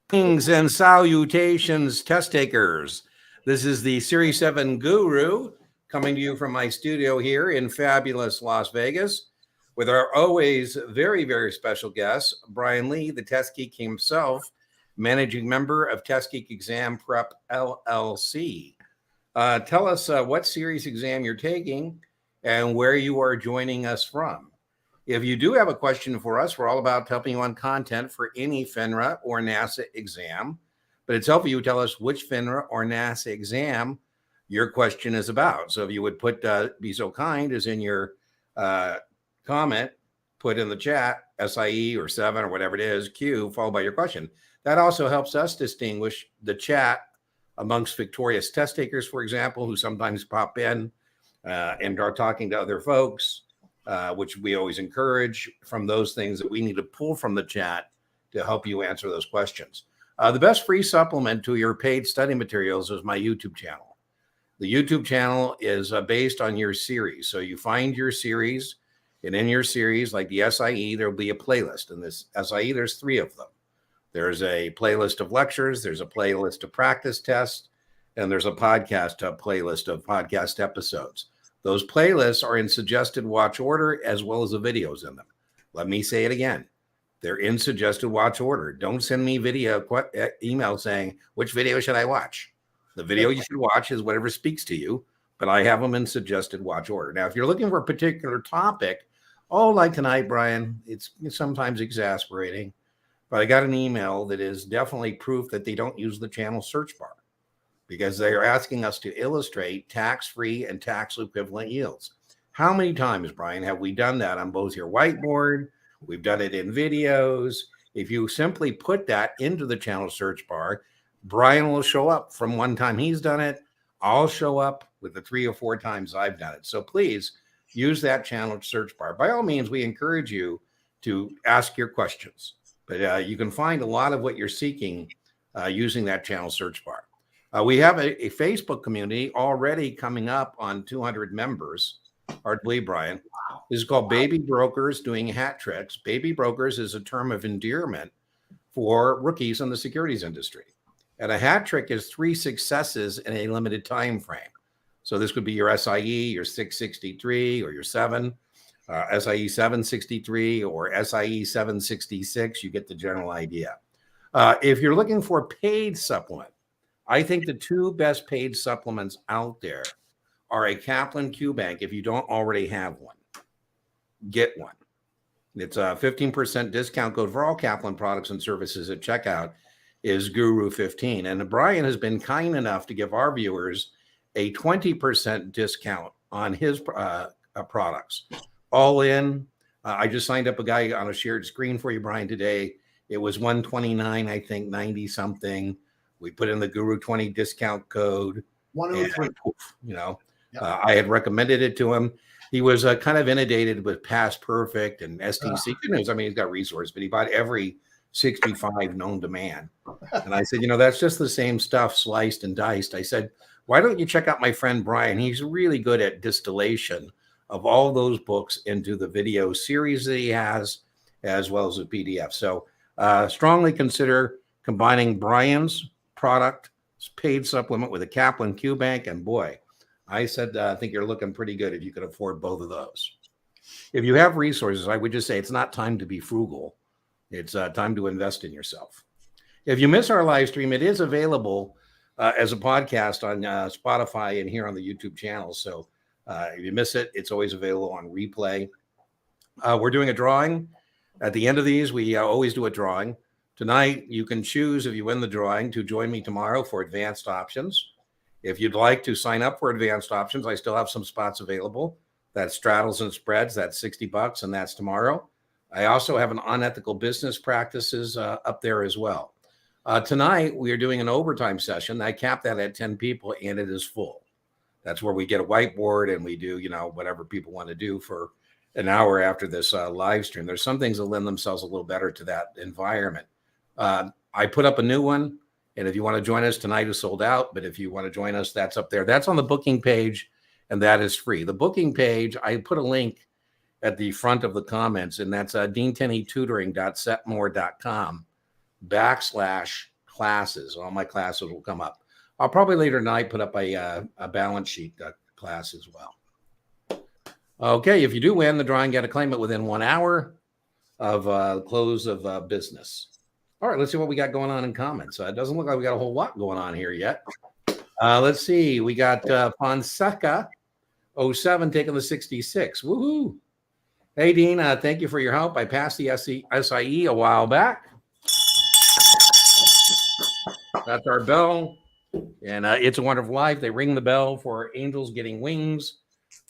Greetings and salutations, test takers. This is the Series 7 Guru coming to you from my studio here in fabulous Las Vegas with our always very, very special guest, Brian Lee, the Test Geek himself, managing member of Test Geek Exam Prep LLC. Tell us what series exam you're taking and where you are joining us from. If you do have a question for us, we're all about helping you on content for any FINRA or NASAA exam, but it's helpful you tell us which FINRA or NASAA exam your question is about. So if you would put, be so kind as in your comment, put in the chat, SIE or 7 or whatever it is, Q, followed by your question. That also helps us distinguish the chat amongst victorious test takers, for example, who sometimes pop in and are talking to other folks. Which we always encourage from those things that we need to pull from the chat to help you answer those questions. The best free supplement to your paid study materials is my YouTube channel. The YouTube channel is based on your series. So you find your series, and in your series, like the SIE, there'll be a playlist. In this SIE, there's 3 of them. There's a playlist of lectures, there's a playlist of practice tests, and there's a podcast playlist of podcast episodes. Those playlists are in suggested watch order as well as the videos in them. Let me say it again. They're in suggested watch order. Don't send me email saying, which video should I watch? The video you should watch is whatever speaks to you, but I have them in suggested watch order. Now, if you're looking for a particular topic, like tonight, Brian, it's sometimes exasperating, but I got an email that is definitely proof that they don't use the channel search bar, because they are asking us to illustrate tax-free and tax equivalent yields. How many times, Brian, have we done that on both your whiteboard? We've done it in videos. If you simply put that into the channel search bar, Brian will show up from one time he's done it. I'll show up with the 3 or 4 times I've done it. So please use that channel search bar. By all means, we encourage you to ask your questions, but you can find a lot of what you're seeking using that channel search bar. We have a Facebook community already coming up on 200 members. Hard to believe, Brian. This is called Baby Brokers Doing Hat Tricks. Baby Brokers is a term of endearment for rookies in the securities industry. And a hat trick is 3 successes in a limited time frame. So this could be your SIE, your 663, or your 7, SIE 763, or SIE 766. You get the general idea. If you're looking for a paid supplement, I think the 2 best paid supplements out there are a Kaplan Q Bank. If you don't already have one, get one. It's a 15% discount code for all Kaplan products and services at checkout is Guru15. And Brian has been kind enough to give our viewers a 20% discount on his products. All in, I just signed up a guy on a shared screen for you, Brian, today. It was $129, I think, 90 something. We put in the Guru 20 discount code. 103. I had recommended it to him. He was kind of inundated with Past Perfect and STC. Good news. I mean, he's got resources, but he bought every 65 known to man. And I said, that's just the same stuff sliced and diced. I said, why don't you check out my friend Brian? He's really good at distillation of all those books into the video series that he has, as well as the PDF. So strongly consider combining Brian's product paid supplement with a Kaplan Q Bank, and boy, I said I think you're looking pretty good if you could afford both of those. If you have resources, I would just say it's not time to be frugal. It's time to invest in yourself. If you miss our live stream, it is available as a podcast on Spotify and here on the YouTube channel. So if you miss it, it's always available on replay. We're doing a drawing at the end of these. We always do a drawing. Tonight, you can choose, if you win the drawing, to join me tomorrow for advanced options. If you'd like to sign up for advanced options, I still have some spots available. That's straddles and spreads. That's $60, and that's tomorrow. I also have an unethical business practices up there as well. Tonight, we are doing an overtime session. I capped that at 10 people, and it is full. That's where we get a whiteboard, and we do, whatever people want to do for an hour after this live stream. There's some things that lend themselves a little better to that environment. I put up a new one, and if you want to join us tonight, is sold out. But if you want to join us, that's up there. That's on the booking page, and that is free. The booking page, I put a link at the front of the comments, and that's deantenneytutoring.setmore.com classes. All my classes will come up. I'll probably later tonight put up a balance sheet class as well. Okay, if you do win the drawing, got to claim it within 1 hour of close of business. All right, let's see what we got going on in comments. It doesn't look like we got a whole lot going on here yet. Let's see. We got Fonseca 07 taking the 66. Woohoo. Hey, Dean, thank you for your help. I passed the SIE a while back. That's our bell. And It's a Wonderful Life. They ring the bell for angels getting wings.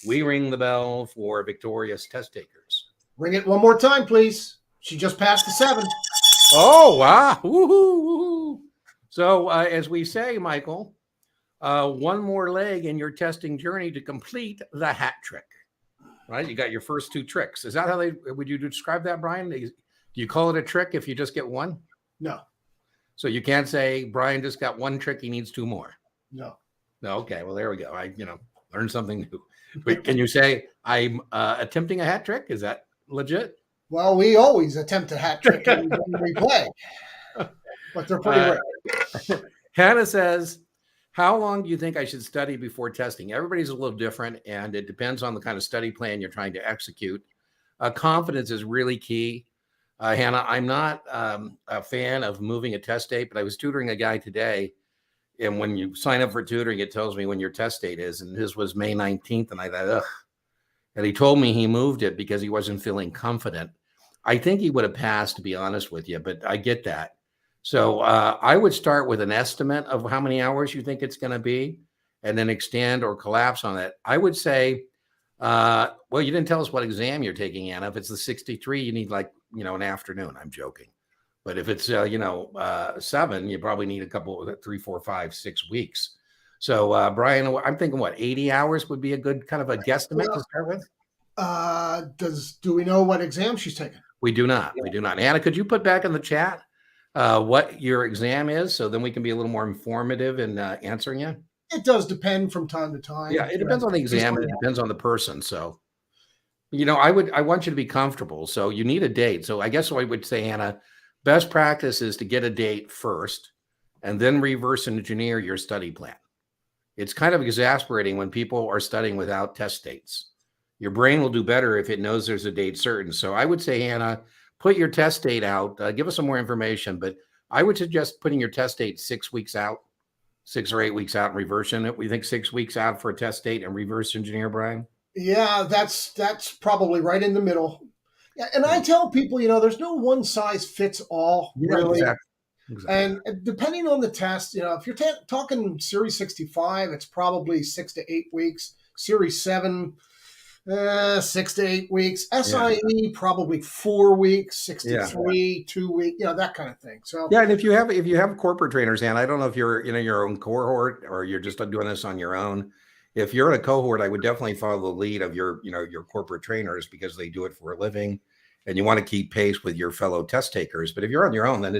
We ring the bell for victorious test takers. Ring it one more time, please. She just passed the 7. Oh, wow. Woohoo. So as we say, Michael, one more leg in your testing journey to complete the hat trick, right? You got your first 2 tricks. Is that how would you describe that, Brian? Do you call it a trick if you just get one? No. So you can't say Brian just got 1 trick. He needs 2 more. No. No. Okay. Well, there we go. I learned something new. But can you say I'm attempting a hat trick? Is that legit? Well, we always attempt a hat trick when we play, but they're pretty rare. Hannah says, how long do you think I should study before testing? Everybody's a little different, and it depends on the kind of study plan you're trying to execute. Confidence is really key. Hannah, I'm not a fan of moving a test date, but I was tutoring a guy today, and when you sign up for tutoring, it tells me when your test date is, and his was May 19th, and I thought, ugh. And he told me he moved it because he wasn't feeling confident. I think he would have passed, to be honest with you, but I get that. So I would start with an estimate of how many hours you think it's going to be, and then extend or collapse on it. I would say, well, you didn't tell us what exam you're taking, Anna. If it's the 63, you need an afternoon. I'm joking. But if it's, 7, you probably need a couple, 3, 4, 5, 6 weeks. So, Brian, I'm thinking 80 hours would be a good kind of a guesstimate to start with? Do we know what exam she's taking? We do not. We do not. Anna, could you put back in the chat what your exam is, so then we can be a little more informative in answering you? It does depend from time to time. Yeah, it depends on the exam. It depends on the person. So, I want you to be comfortable. So you need a date. So I guess what I would say, Anna, best practice is to get a date first and then reverse engineer your study plan. It's kind of exasperating when people are studying without test dates. Your brain will do better if it knows there's a date certain. So I would say, Hannah, put your test date out. Give us some more information, but I would suggest putting your test date 6 weeks out, 6 or 8 weeks out, and reversing it. We think 6 weeks out for a test date and reverse engineer, Brian? Yeah, that's probably right in the middle. Yeah, and I tell people, there's no one size fits all, really. Exactly. And depending on the test, if you're talking Series 65, it's probably 6 to 8 weeks. Series 7, 6 to 8 weeks. SIE, probably 4 weeks, 63, 2 weeks, that kind of thing. So yeah, and if you have corporate trainers, and I don't know if you're in your own cohort or you're just doing this on your own. If you're in a cohort, I would definitely follow the lead of your corporate trainers because they do it for a living, and you want to keep pace with your fellow test takers. But if you're on your own, then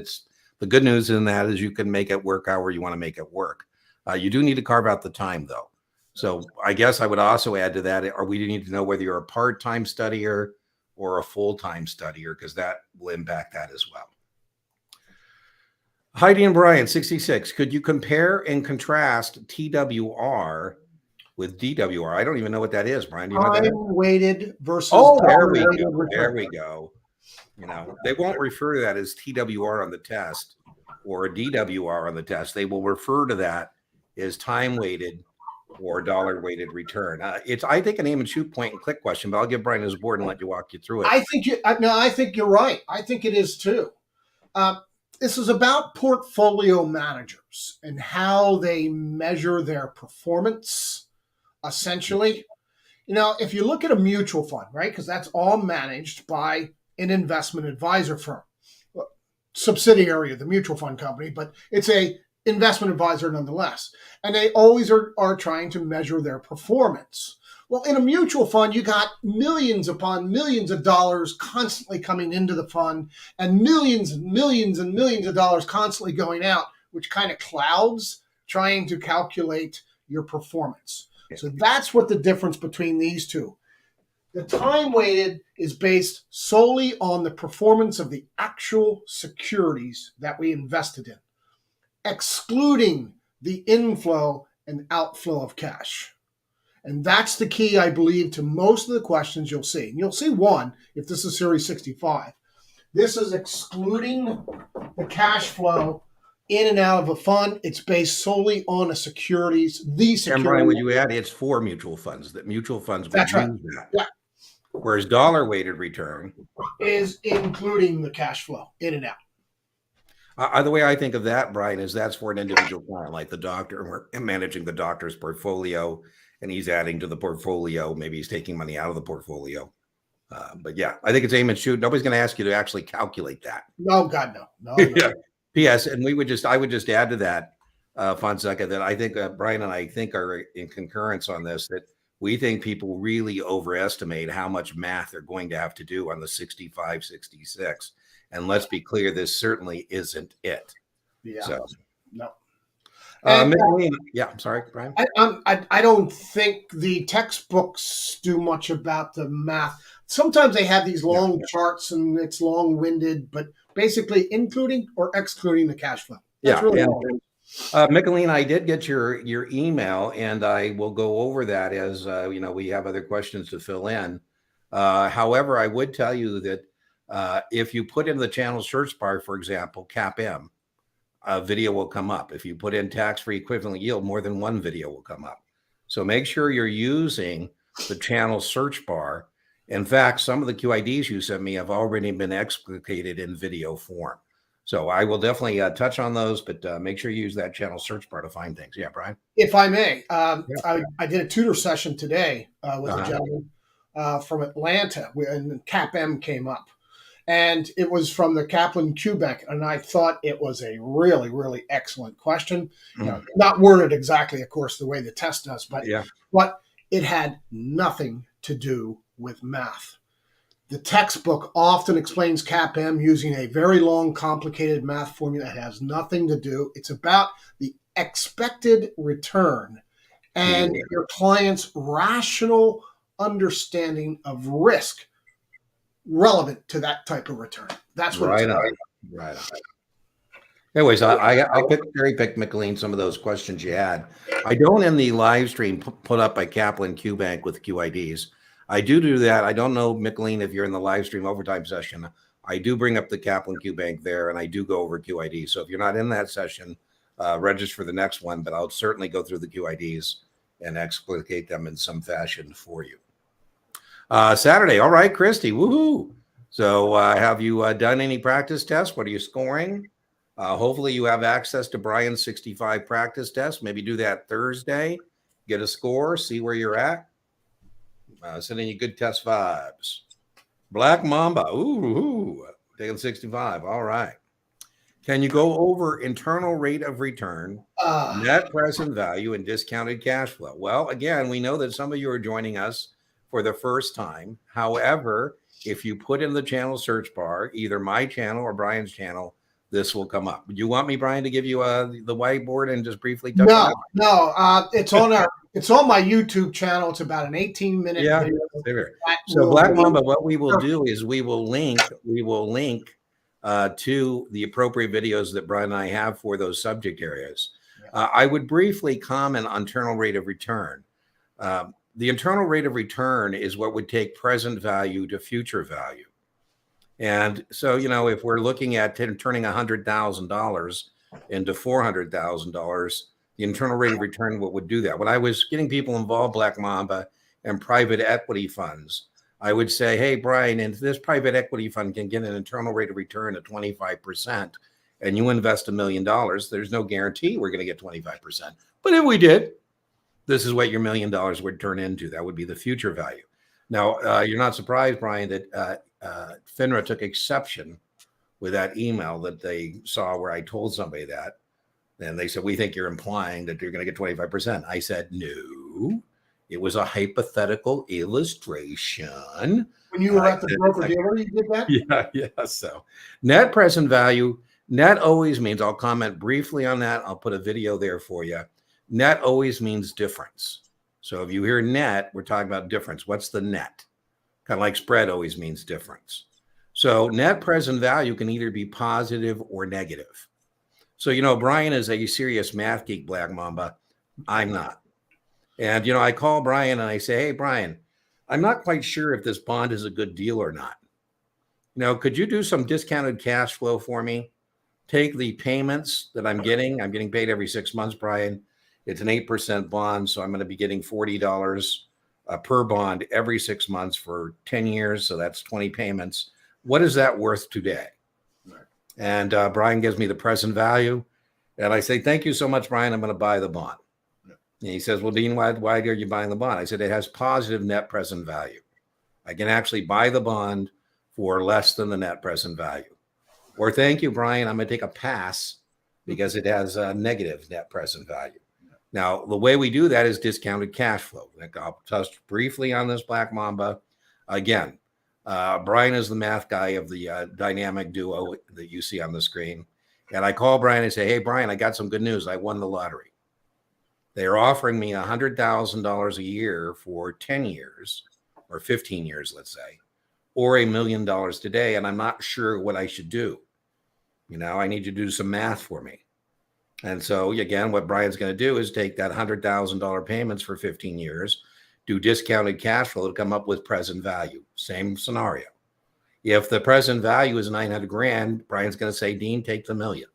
the good news in that is you can make it work however you want to make it work. You do need to carve out the time, though. So I guess I would also add to that, or we need to know whether you're a part-time studier or a full-time studier, because that will impact that as well. Heidi and Brian, 66. Could you compare and contrast TWR with DWR? I don't even know what that is, Brian. Do you know what that is? Time-weighted versus... Oh, there we go. There we go. They won't refer to that as TWR on the test or DWR on the test. They will refer to that as time-weighted or dollar-weighted return. It's, I think, an aim and shoot point and click question, but I'll give Brian his board and let you walk you through it. I think you're right. I think it is too. This is about portfolio managers and how they measure their performance, essentially. If you look at a mutual fund, right, because that's all managed by an investment advisor firm, subsidiary of the mutual fund company, but it's a investment advisor nonetheless. And they always are trying to measure their performance. Well, in a mutual fund, you got millions upon millions of dollars constantly coming into the fund and millions and millions and millions of dollars constantly going out, which kind of clouds trying to calculate your performance. So that's what the difference between these two. The time weighted is based solely on the performance of the actual securities that we invested in. excluding the inflow and outflow of cash. And that's the key, I believe, to most of the questions you'll see. And you'll see one, if this is Series 65. This is excluding the cash flow in and out of a fund. It's based solely on a securities, the security. And Brian, would you add, it's for mutual funds, that mutual funds would That's right. use that. Yeah. Whereas dollar-weighted return is including the cash flow in and out. The way I think of that, Brian, is that's for an individual client, like the doctor, and we're managing the doctor's portfolio, and he's adding to the portfolio. Maybe he's taking money out of the portfolio. But yeah, I think it's aim and shoot. Nobody's going to ask you to actually calculate that. No, God, no. Yeah. P.S. And I would just add to that, Fonseca, that I think Brian and I think are in concurrence on this, that we think people really overestimate how much math they're going to have to do on the 65, 66. And let's be clear, this certainly isn't it. Yeah. So, no. Yeah, I'm sorry, Brian. I don't think the textbooks do much about the math. Sometimes they have these long charts and it's long-winded, but basically including or excluding the cash flow. That's really all. Michelene, I did get your email, and I will go over that as we have other questions to fill in. However, I would tell you that if you put in the channel search bar, for example, CAPM, a video will come up. If you put in tax-free equivalent yield, more than one video will come up. So make sure you're using the channel search bar. In fact, some of the QIDs you sent me have already been explicated in video form. So I will definitely touch on those, but make sure you use that channel search bar to find things. Yeah, Brian? If I may, I did a tutor session today with a gentleman from Atlanta, and CAPM came up. And it was from the Kaplan Q Bank, and I thought it was a really, really excellent question. Not worded exactly, of course, the way the test does, but it had nothing to do with math. The textbook often explains CAPM using a very long, complicated math formula. It has nothing to do. It's about the expected return and your client's rational understanding of risk relevant to that type of return. That's what right on. Anyways, I'll cherry pick, Michelene, some of those questions you had. I don't in the live stream put up by Kaplan Q Bank with QIDs. I do that. I don't know, Michelene, if you're in the live stream overtime session. I do bring up the Kaplan Q Bank there, and I do go over QIDs. So if you're not in that session, register for the next one, but I'll certainly go through the QIDs and explicate them in some fashion for you. Saturday. All right, Christy. Woohoo. So have you done any practice tests? What are you scoring? Hopefully you have access to Brian's 65 practice test. Maybe do that Thursday. Get a score. See where you're at. Sending you good test vibes. Black Mamba. Ooh. Taking 65. All right. Can you go over internal rate of return, net present value, and discounted cash flow? Well, again, we know that some of you are joining us for the first time. However, if you put in the channel search bar, either my channel or Brian's channel, this will come up. Do you want me, Brian, to give you the whiteboard and just briefly touch on it? No. It's on my YouTube channel. It's about an 18-minute video. So Black Mamba, what we will do is we will link to the appropriate videos that Brian and I have for those subject areas. I would briefly comment on internal rate of return. The internal rate of return is what would take present value to future value. And so, if we're looking at turning $100,000 into $400,000, the internal rate of return, what would do that? When I was getting people involved, Black Mamba, and private equity funds, I would say, hey, Brian, if this private equity fund can get an internal rate of return of 25%, and you invest $1 million, there's no guarantee we're going to get 25%. But if we did, this is what your $1 million would turn into. That would be the future value. Now, you're not surprised, Brian, that FINRA took exception with that email that they saw where I told somebody that. And they said, we think you're implying that you're going to get 25%. I said, no, it was a hypothetical illustration. When you were at the broker-dealer, you did that? Yeah. So net present value, net always means, I'll comment briefly on that. I'll put a video there for you. Net always means difference. So if you hear net, we're talking about difference. What's the net? Kind of like spread always means difference. So net present value can either be positive or negative. So, you know, Brian is a serious math geek, Black Mamba. I'm not. And, you know, I call Brian and I say, hey, Brian, I'm not quite sure if this bond is a good deal or not. You know, could you do some discounted cash flow for me? Take the payments that I'm getting paid every 6 months, Brian. It's an 8% bond. So I'm going to be getting $40 per bond every 6 months for 10 years. So that's 20 payments. What is that worth today? Right. And Brian gives me the present value. And I say, thank you so much, Brian. I'm going to buy the bond. Yeah. And he says, well, Dean, why are you buying the bond? I said, it has positive net present value. I can actually buy the bond for less than the net present value. Or thank you, Brian, I'm going to take a pass because it has a negative net present value. Now, the way we do that is discounted cash flow. I'll touch briefly on this, Black Mamba. Again, Brian is the math guy of the dynamic duo that you see on the screen. And I call Brian and say, hey, Brian, I got some good news. I won the lottery. They are offering me $100,000 a year for 10 years or 15 years, let's say, or $1 million today. And I'm not sure what I should do. You know, I need you to do some math for me. And so, again, what Brian's going to do is take that $100,000 payments for 15 years, do discounted cash flow to come up with present value. Same scenario. If the present value is 900 grand, Brian's going to say, Dean, take the $1 million.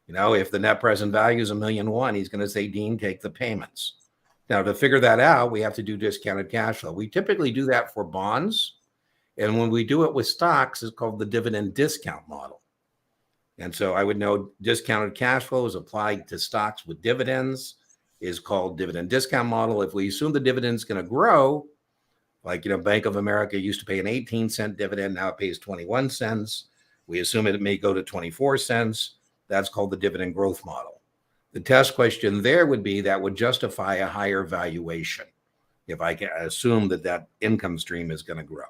You know, if the net present value is $1.1 million, he's going to say, Dean, take the payments. Now, to figure that out, we have to do discounted cash flow. We typically do that for bonds. And when we do it with stocks, it's called the dividend discount model. And so I would know discounted cash flow is applied to stocks with dividends is called dividend discount model. If we assume the dividend's going to grow, like, you know, Bank of America used to pay an 18-cent dividend. Now it pays 21 cents. We assume it may go to 24 cents. That's called the dividend growth model. The test question there would be that would justify a higher valuation if I can assume that that income stream is going to grow.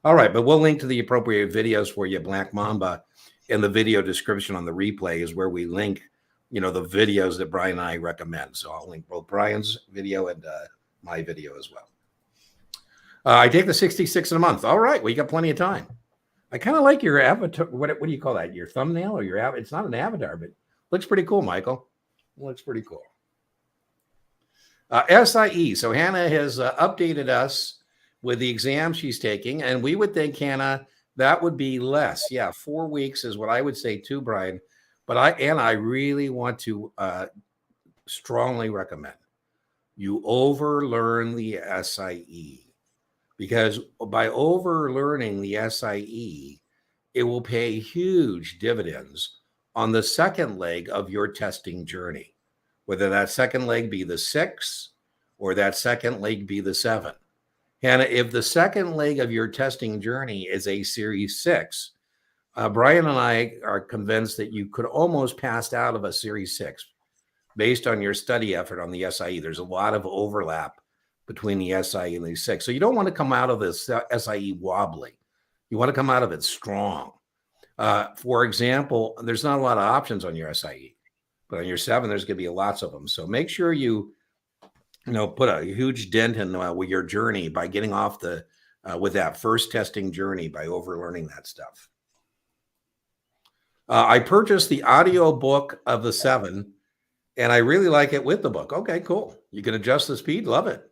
All right, but we'll link to the appropriate videos for you, Black Mamba. In the video description on the replay is where we link, you know, the videos that Brian and I recommend. So I'll link both Brian's video and my video as well. I take the 66 in a month. All right, well, you got plenty of time. I kind of like your avatar. What do you call that? Your thumbnail or your avatar? It's not an avatar, but looks pretty cool, Michael. Looks pretty cool. SIE. So Hannah has updated us with the exam she's taking, and we would think, Hannah, that would be less. Yeah, 4 weeks is what I would say too, Brian. But I really want to strongly recommend you overlearn the SIE, because by overlearning the SIE, it will pay huge dividends on the second leg of your testing journey, whether that second leg be the 6 or that second leg be the 7. Hannah, if the second leg of your testing journey is a Series 6, Brian and I are convinced that you could almost pass out of a Series 6 based on your study effort on the SIE. There's a lot of overlap between the SIE and the 6. So you don't want to come out of this SIE wobbly. You want to come out of it strong. For example, there's not a lot of options on your SIE, but on your 7, there's going to be lots of them. So make sure you put a huge dent in with your journey by getting off the with that first testing journey by overlearning that stuff. I purchased the audio book of the 7, and I really like it with the book. Okay, cool. You can adjust the speed. Love it.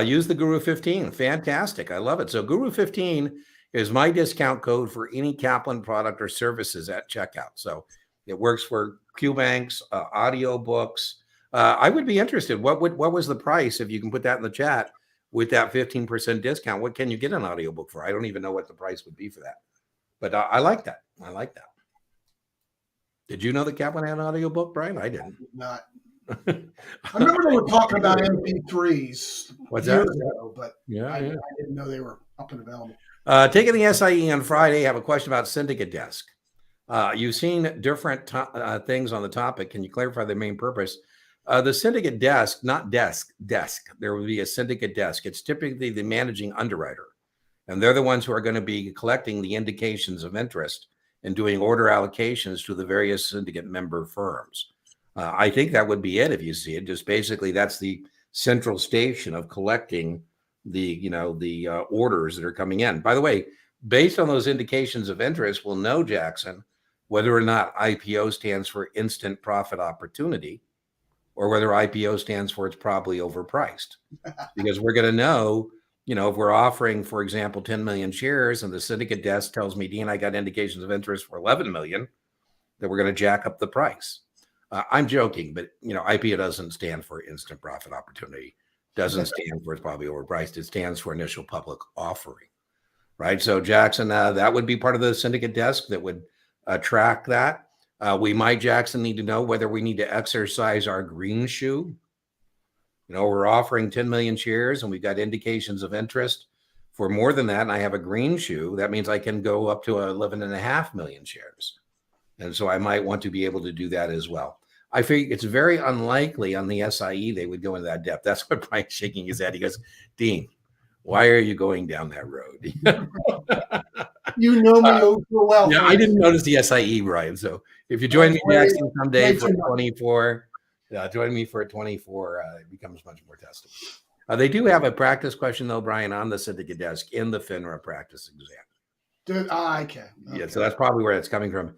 Use the Guru 15. Fantastic. I love it. So Guru 15 is my discount code for any Kaplan product or services at checkout. So it works for QBanks, audio books. I would be interested. What was the price, if you can put that in the chat, with that 15% discount? What can you get an audiobook for? I don't even know what the price would be for that. But I like that. I like that. Did you know that Kaplan had an audiobook, Brian? I didn't. Not. I remember they were talking about MP3s years ago, but I didn't know they were up and available. Taking the SIE on Friday, I have a question about Syndicate Desk. You've seen different things on the topic. Can you clarify the main purpose? The Syndicate Desk, not desk. There will be a Syndicate Desk. It's typically the managing underwriter, and they're the ones who are going to be collecting the indications of interest and doing order allocations to the various syndicate member firms. I think that would be it if you see it. Just basically, that's the central station of collecting the orders that are coming in. By the way, based on those indications of interest, we'll know, Jackson, whether or not IPO stands for instant profit opportunity, or whether IPO stands for it's probably overpriced. Because we're going to know, if we're offering, for example, 10 million shares and the syndicate desk tells me, Dean, I got indications of interest for 11 million, that we're going to jack up the price. I'm joking, but IPO doesn't stand for instant profit opportunity. Doesn't stand for it's probably overpriced. It stands for initial public offering, right? So Jackson, that would be part of the syndicate desk that would track that. We might, Jackson, need to know whether we need to exercise our green shoe. We're offering 10 million shares and we've got indications of interest for more than that. And I have a green shoe. That means I can go up to 11.5 million shares. And so I might want to be able to do that as well. I think it's very unlikely on the SIE they would go into that depth. That's what Brian's shaking his head. He goes, Dean, why are you going down that road? You know me over well. Yeah, I didn't notice the SIE, Brian. So if you join me, Jackson, someday for 24, join me for 24. It becomes much more testable. They do have a practice question, though, Brian, on the syndicate desk in the FINRA practice exam. Okay. Yeah, so that's probably where it's coming from.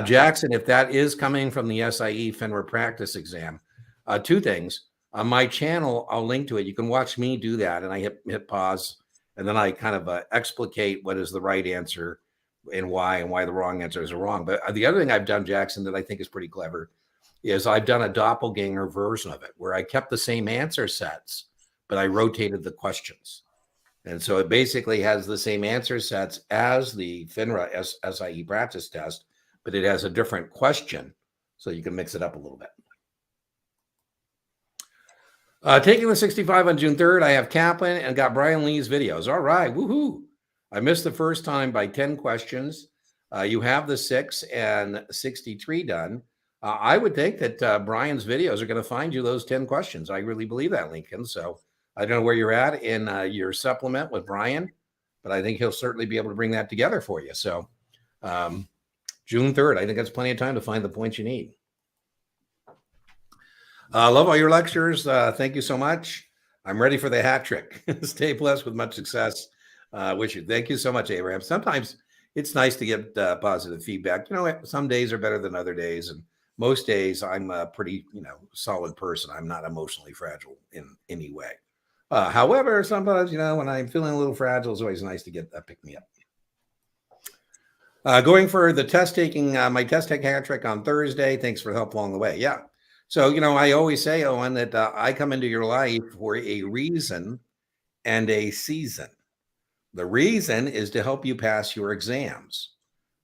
Jackson, if that is coming from the SIE FINRA practice exam, two things. On my channel, I'll link to it. You can watch me do that, and I hit pause, and then I kind of explicate what is the right answer and why the wrong answers are wrong. But the other thing I've done, Jackson, that I think is pretty clever is I've done a doppelganger version of it where I kept the same answer sets, but I rotated the questions. And so it basically has the same answer sets as the FINRA SIE practice test, but it has a different question. So you can mix it up a little bit. Taking the 65 on June 3rd, I have Kaplan and got Brian Lee's videos. All right, woohoo. I missed the first time by 10 questions. You have the 6 and 63 done. I would think that Brian's videos are going to find you those 10 questions. I really believe that, Lincoln. So I don't know where you're at in your supplement with Brian, but I think he'll certainly be able to bring that together for you. So June 3rd, I think that's plenty of time to find the points you need. Love all your lectures. Thank you so much. I'm ready for the hat trick. Stay blessed with much success. Wish you. Thank you so much, Abraham. Sometimes it's nice to get positive feedback. Some days are better than other days. And most days I'm a pretty, solid person. I'm not emotionally fragile in any way. However, sometimes, when I'm feeling a little fragile, it's always nice to get a pick me up. Going for the test taking, my test take hat trick on Thursday. Thanks for the help along the way. Yeah. So, I always say, Owen, that I come into your life for a reason and a season. The reason is to help you pass your exams.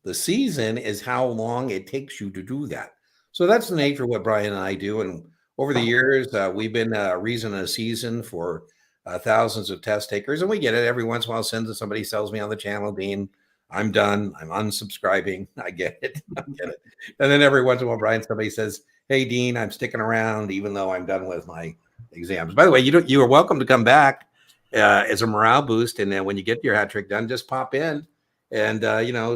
The season is how long it takes you to do that. So that's the nature of what Brian and I do. And over the years, we've been a reason and a season for thousands of test takers. And we get it every once in a while. Somebody tells me on the channel, Dean, I'm done. I'm unsubscribing. I get it. I get it. And then every once in a while, Brian, somebody says, hey, Dean, I'm sticking around even though I'm done with my exams. By the way, you are welcome to come back as a morale boost. And then when you get your hat trick done, just pop in and,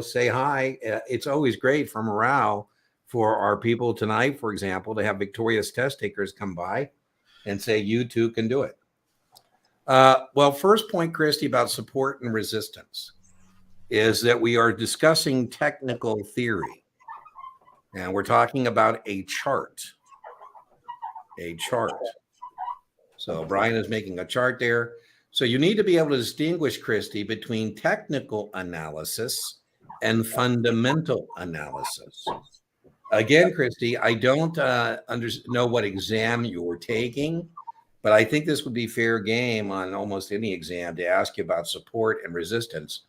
say hi. It's always great for morale for our people tonight, for example, to have victorious test takers come by and say, you too can do it. Well, first point, Christy, about support and resistance is that we are discussing technical theory. And we're talking about a chart. A chart. So Brian is making a chart there. So you need to be able to distinguish, Christy, between technical analysis and fundamental analysis. Again, Christy, I don't know what exam you're taking, but I think this would be fair game on almost any exam to ask you about support and resistance.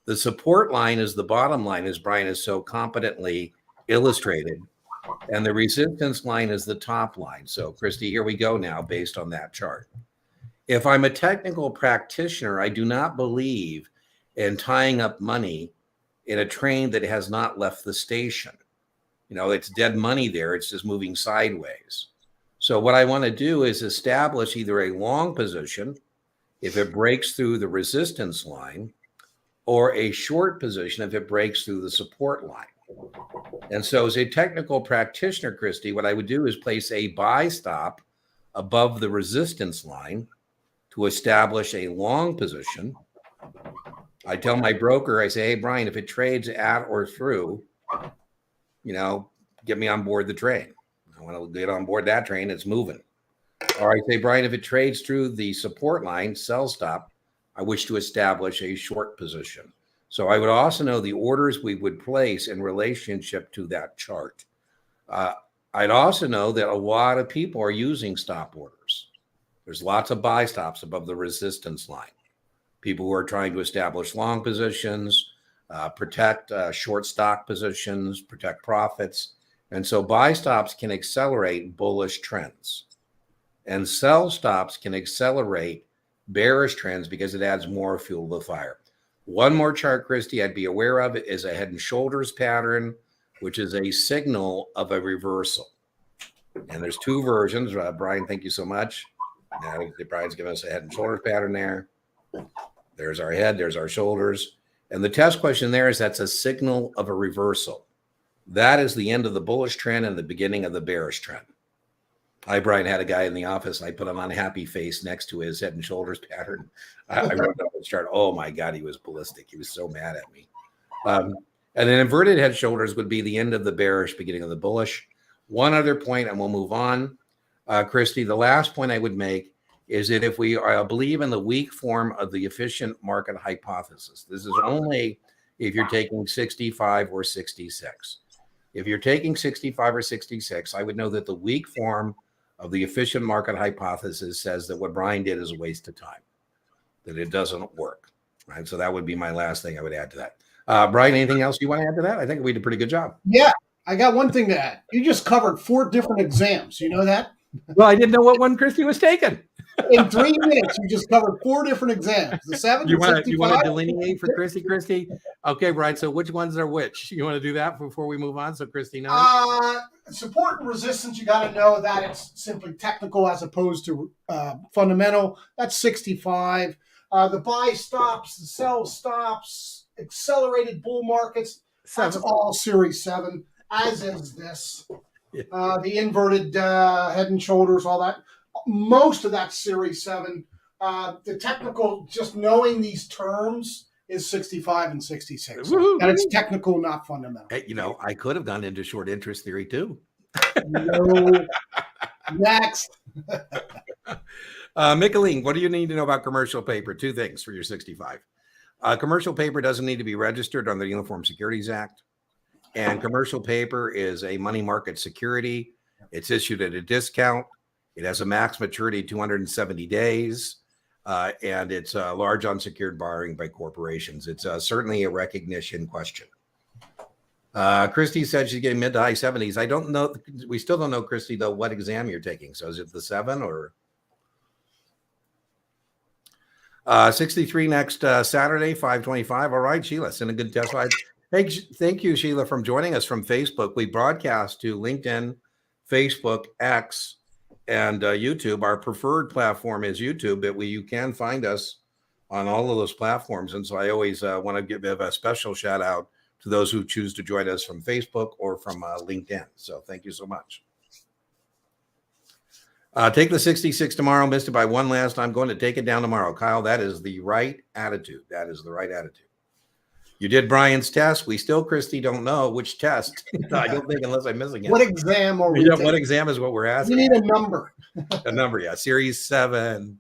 The support line is the bottom line, as Brian has so competently illustrated, and the resistance line is the top line. So, Christy, here we go now based on that chart. If I'm a technical practitioner, I do not believe in tying up money in a train that has not left the station. It's dead money there. It's just moving sideways. So what I want to do is establish either a long position if it breaks through the resistance line, or a short position if it breaks through the support line. And so as a technical practitioner, Christy, what I would do is place a buy stop above the resistance line to establish a long position. I tell my broker, I say, hey, Brian, if it trades at or through get me on board the train. I want to get on board that train. It's moving. Or I say, Brian, if it trades through the support line, sell stop, I wish to establish a short position. So I would also know the orders we would place in relationship to that chart. I'd also know that a lot of people are using stop orders. There's lots of buy stops above the resistance line. People who are trying to establish long positions, protect short stock positions, protect profits. And so buy stops can accelerate bullish trends. And sell stops can accelerate bearish trends because it adds more fuel to the fire. One more chart, Christy, I'd be aware of it is a head and shoulders pattern, which is a signal of a reversal. And there's two versions. Brian, thank you so much. Now, Brian's giving us a head and shoulders pattern there. There's our head, there's our shoulders. And the test question there is that's a signal of a reversal. That is the end of the bullish trend and the beginning of the bearish trend. Brian had a guy in the office, and I put him on a happy face next to his head and shoulders pattern. I wrote up the chart. Oh my God, he was ballistic. He was so mad at me. And an inverted head shoulders would be the end of the bearish, beginning of the bullish. One other point, and we'll move on. Christy, the last point I would make is that if we believe in the weak form of the efficient market hypothesis, this is only if you're taking 65 or 66. If you're taking 65 or 66, I would know that the weak form of the efficient market hypothesis says that what Brian did is a waste of time, that it doesn't work, right? So that would be my last thing I would add to that. Brian, anything else you want to add to that? I think we did a pretty good job. Yeah, I got one thing to add. You just covered 4 different exams. You know that? Well, I didn't know what one Christy was taking. In 3 minutes, you just covered 4 different exams. The 7, you want to delineate for Christy? Okay, Brian. So which ones are which? You want to do that before we move on? So Christy knows. Support and resistance, you got to know that it's simply technical as opposed to fundamental. That's 65. The buy stops, the sell stops, accelerated bull markets. 7. That's all Series 7, as is this. Yeah. The inverted head and shoulders, all that. Most of that Series 7. The technical, just knowing these terms, is 65 and 66. Woo-hoo. And it's technical, not fundamental. Hey, I could have gone into short interest theory too. No. Next. Mickeline, what do you need to know about commercial paper? 2 things for your 65. Commercial paper doesn't need to be registered under the Uniform Securities Act. And commercial paper is a money market security. It's issued at a discount. It has a max maturity 270 days. And it's large unsecured borrowing by corporations. It's certainly a recognition question. Christy said she's getting mid to high 70s. I don't know. We still don't know, Christy, though, what exam you're taking. So is it the 7 or 63 next Saturday, 5:25? All right, Sheila, send a good test slide. Thank you, Sheila, from joining us from Facebook. We broadcast to LinkedIn, Facebook, X, and YouTube. Our preferred platform is YouTube, but you can find us on all of those platforms. And so I always want to give a special shout out to those who choose to join us from Facebook or from LinkedIn. So thank you so much. Take the 66 tomorrow. Missed it by 1 last time. Going to take it down tomorrow. Kyle, that is the right attitude. That is the right attitude. You did Brian's test. We still, Christy, don't know which test. I don't think unless I'm missing it. What exam are we taking? What exam is what we're asking? You need a number. A number, yeah. Series 7.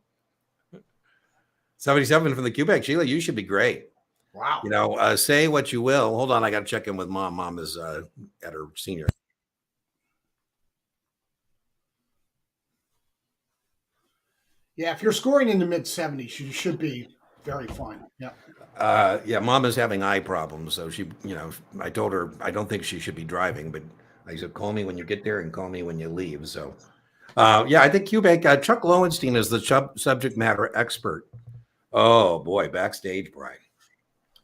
77 from the Quebec. Sheila, you should be great. Wow. Say what you will. Hold on. I got to check in with Mom. Mom is at her senior. Yeah, if you're scoring in the mid-70s, you should be very fine. Yeah. Mom is having eye problems. So she, I told her I don't think she should be driving, but I said, call me when you get there and call me when you leave. So, I think Quebec, Chuck Lowenstein is the subject matter expert. Oh, boy, backstage, Brian.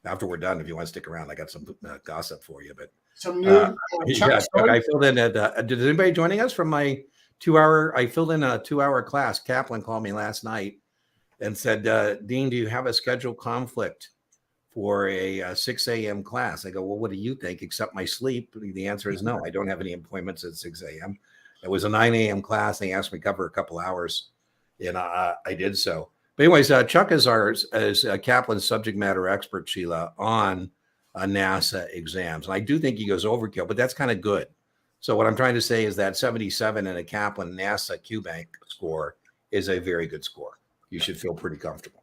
After we're done, if you want to stick around, I got some gossip for you. But some new Chuck, I filled in at, did anybody joining us from my 2-hour? I filled in a 2-hour class. Kaplan called me last night and said, Dean, do you have a schedule conflict for a 6 a.m. class? I go, well, what do you think? Except my sleep. The answer is no. I don't have any appointments at 6 a.m. It was a 9 a.m. class. They asked me to cover a couple hours, and I did so. But anyways, Chuck is Kaplan's subject matter expert, Sheila, on NASA exams. And I do think he goes overkill, but that's kind of good. So what I'm trying to say is that 77 in a Kaplan NASAA QBank score is a very good score. You should feel pretty comfortable.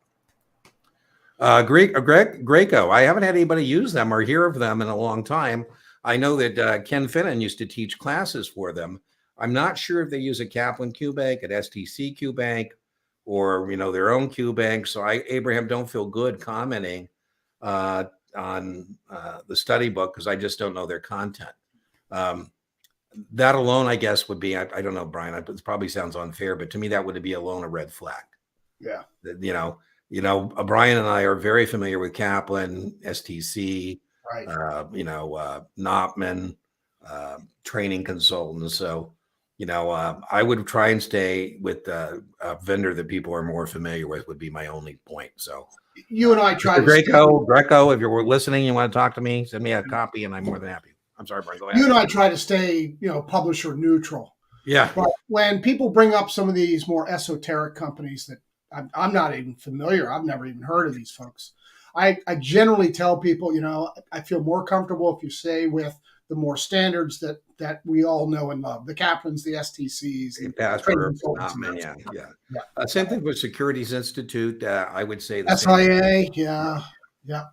Greco, I haven't had anybody use them or hear of them in a long time. I know that Ken Finnan used to teach classes for them. I'm not sure if they use a Kaplan QBank, an STC QBank, or their own QBank. So Abraham, don't feel good commenting on the study book because I just don't know their content. That alone, I guess, would be, I don't know, Brian, it probably sounds unfair, but to me, that would be alone a red flag. Yeah. Brian and I are very familiar with Kaplan, STC, Right. Knopman, training consultants. So, I would try and stay with a vendor that people are more familiar with would be my only point. So you and I try to Greco, if you're listening, you want to talk to me, send me a copy and I'm more than happy. I'm sorry, Brian, go ahead. You and I try to stay, publisher neutral. Yeah. But when people bring up some of these more esoteric companies that I'm not even familiar, I've never even heard of these folks. I generally tell people, I feel more comfortable if you stay with the more standards that we all know and love, the Kaplans, the STCs, Same thing with Securities Institute. I would say the SIA, yeah.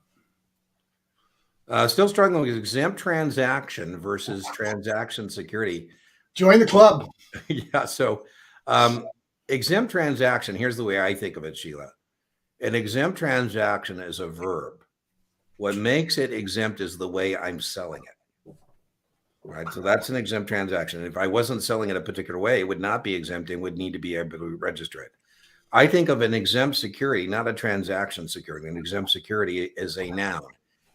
Still struggling with exempt transaction versus transaction security. Join the club. Yeah. So exempt transaction, here's the way I think of it, Sheila. An exempt transaction is a verb. What makes it exempt is the way I'm selling it. Right. So that's an exempt transaction. If I wasn't selling it a particular way, it would not be exempt and would need to be able to register it. I think of an exempt security, not a transaction security. An exempt security is a noun.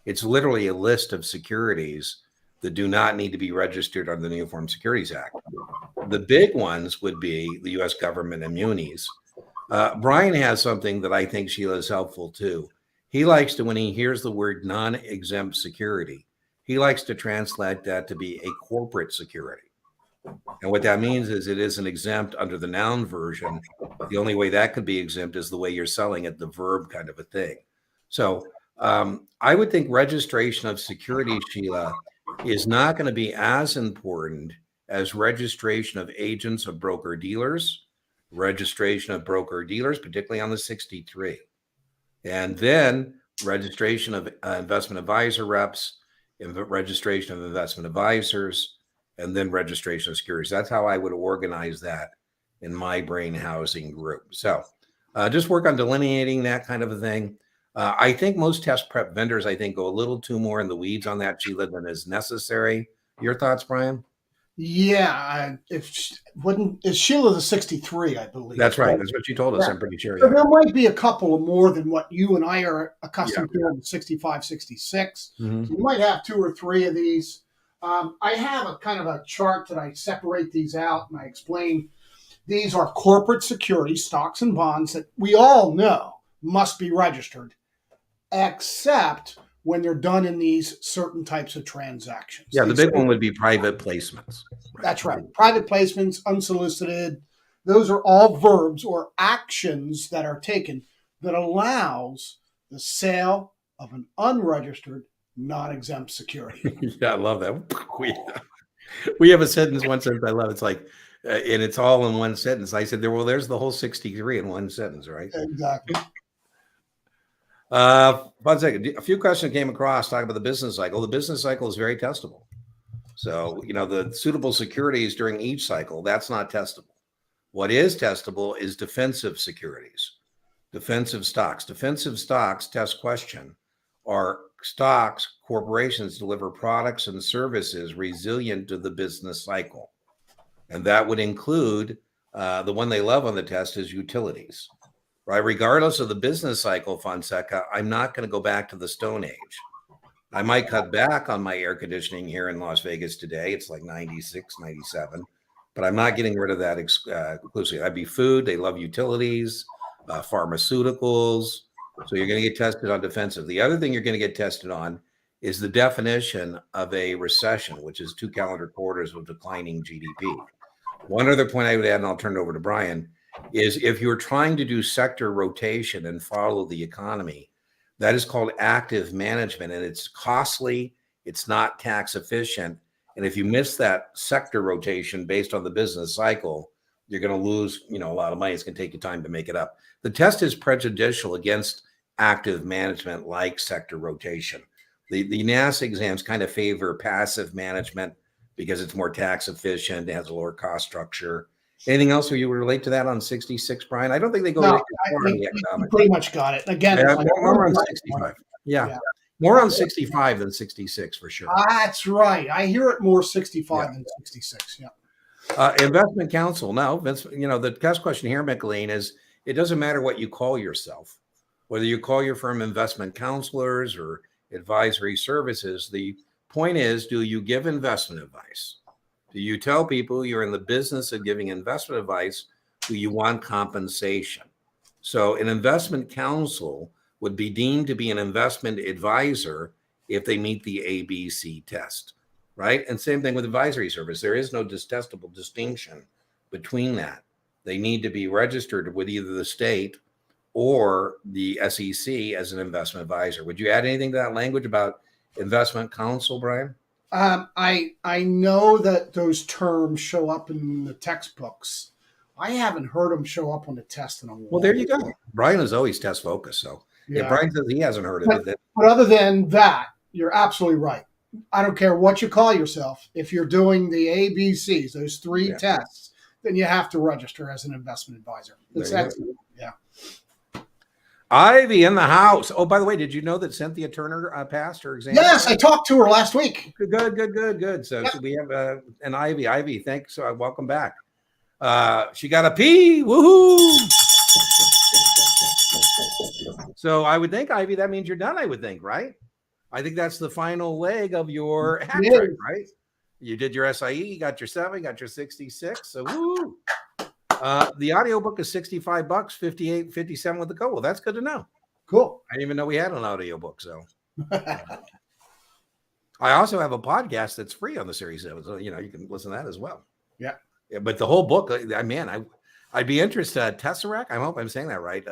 It's literally a list of securities that do not need to be registered under the Uniform Securities Act. The big ones would be the U.S. government and munis. Brian has something that I think, Sheila, is helpful too. He likes to, when he hears the word non-exempt security, he likes to translate that to be a corporate security. And what that means is it isn't exempt under the noun version. The only way that could be exempt is the way you're selling it, the verb kind of a thing. So I would think registration of securities, Sheila, is not going to be as important as registration of agents of broker-dealers, registration of broker-dealers, particularly on the 63. And then registration of investment advisor reps, registration of investment advisors, and then registration of securities. That's how I would organize that in my brain housing group. So just work on delineating that kind of a thing. I think most test prep vendors, go a little too more in the weeds on that, Sheila, than is necessary. Your thoughts, Brian? Yeah, if Sheila the 63, I believe. That's right. That's what she told us. Yeah. I'm pretty sure. So there might be a couple of more than what you and I are accustomed to in 65, 66. Mm-hmm. So you might have 2 or 3 of these. I have a kind of a chart that I separate these out and I explain these are corporate securities, stocks and bonds that we all know must be registered, except when they're done in these certain types of transactions. Yeah, the big one would be private placements. Right? That's right. Private placements, unsolicited. Those are all verbs or actions that are taken that allows the sale of an unregistered, non-exempt security. Yeah, I love that. We have a sentence, one sentence I love. It's like, and it's all in one sentence. I said, well, there's the whole 63 in one sentence, right? Exactly. 1 second. A few questions came across talking about the business cycle. The business cycle is very testable. So, the suitable securities during each cycle, that's not testable. What is testable is defensive securities, defensive stocks. Defensive stocks, test question, are stocks corporations deliver products and services resilient to the business cycle. And that would include the one they love on the test is utilities. Right, regardless of the business cycle, Fonseca, I'm not going to go back to the Stone Age. I might cut back on my air conditioning here in Las Vegas today. It's like 96, 97, but I'm not getting rid of that exclusively. That'd be food. They love utilities, pharmaceuticals. So you're going to get tested on defensive. The other thing you're going to get tested on is the definition of a recession, which is 2 calendar quarters of declining GDP. One other point I would add, and I'll turn it over to Brian, is if you're trying to do sector rotation and follow the economy, That is called active management, and it's costly. It's not tax efficient. And if you miss that sector rotation based on the business cycle, you're going to lose, a lot of money. It's going to take you time to make it up. The test is prejudicial against active management like sector rotation. The NASAA exams kind of favor passive management because it's more tax efficient, it has a lower cost structure. Anything else you would relate to that on 66, Brian? I don't think they go No, more on the you economic. pretty much got it. Again, Yeah, it's like, more on 65. Yeah. Yeah. More on 65 than 66 for sure. That's right. I hear it more 65 than 66. Yeah. Investment counsel. Now, Vince, the test question here, McLean, is it doesn't matter what you call yourself, whether you call your firm investment counselors or advisory services. The point is, do you give investment advice? Do you tell people you're in the business of giving investment advice? Do you want compensation? So an investment counsel would be deemed to be an investment advisor if they meet the ABC test, right? And same thing with advisory service. There is no detestable distinction between that. They need to be registered with either the state or the SEC as an investment advisor. Would you add anything to that language about investment counsel, Brian? I know that those terms show up in the textbooks. I haven't heard them show up on the test in a while. Well, there you go. Brian is always test focused. So if Brian says he hasn't heard of it. But other than that, you're absolutely right. I don't care what you call yourself. If you're doing the ABCs, those three tests, then you have to register as an investment advisor. It's excellent. Yeah. Ivy in the house. Oh, by the way, did you know that Cynthia Turner passed her exam? Yes, I talked to her last week. Good. So we have an Ivy. Ivy, thanks. Welcome back. She got a P. Woohoo! So I would think, Ivy, that means you're done. I would think, right? I think that's the final leg of your hat trick, right? You did your SIE, you got your 7, got your 66. So woo! The audiobook is $65, 58, 57 with the code. Well, that's good to know. Cool. I didn't even know we had an audiobook. So I also have a podcast that's free on the Series 7. So, you can listen to that as well. Yeah. But the whole book, I'd be interested. Tesseract, I hope I'm saying that right.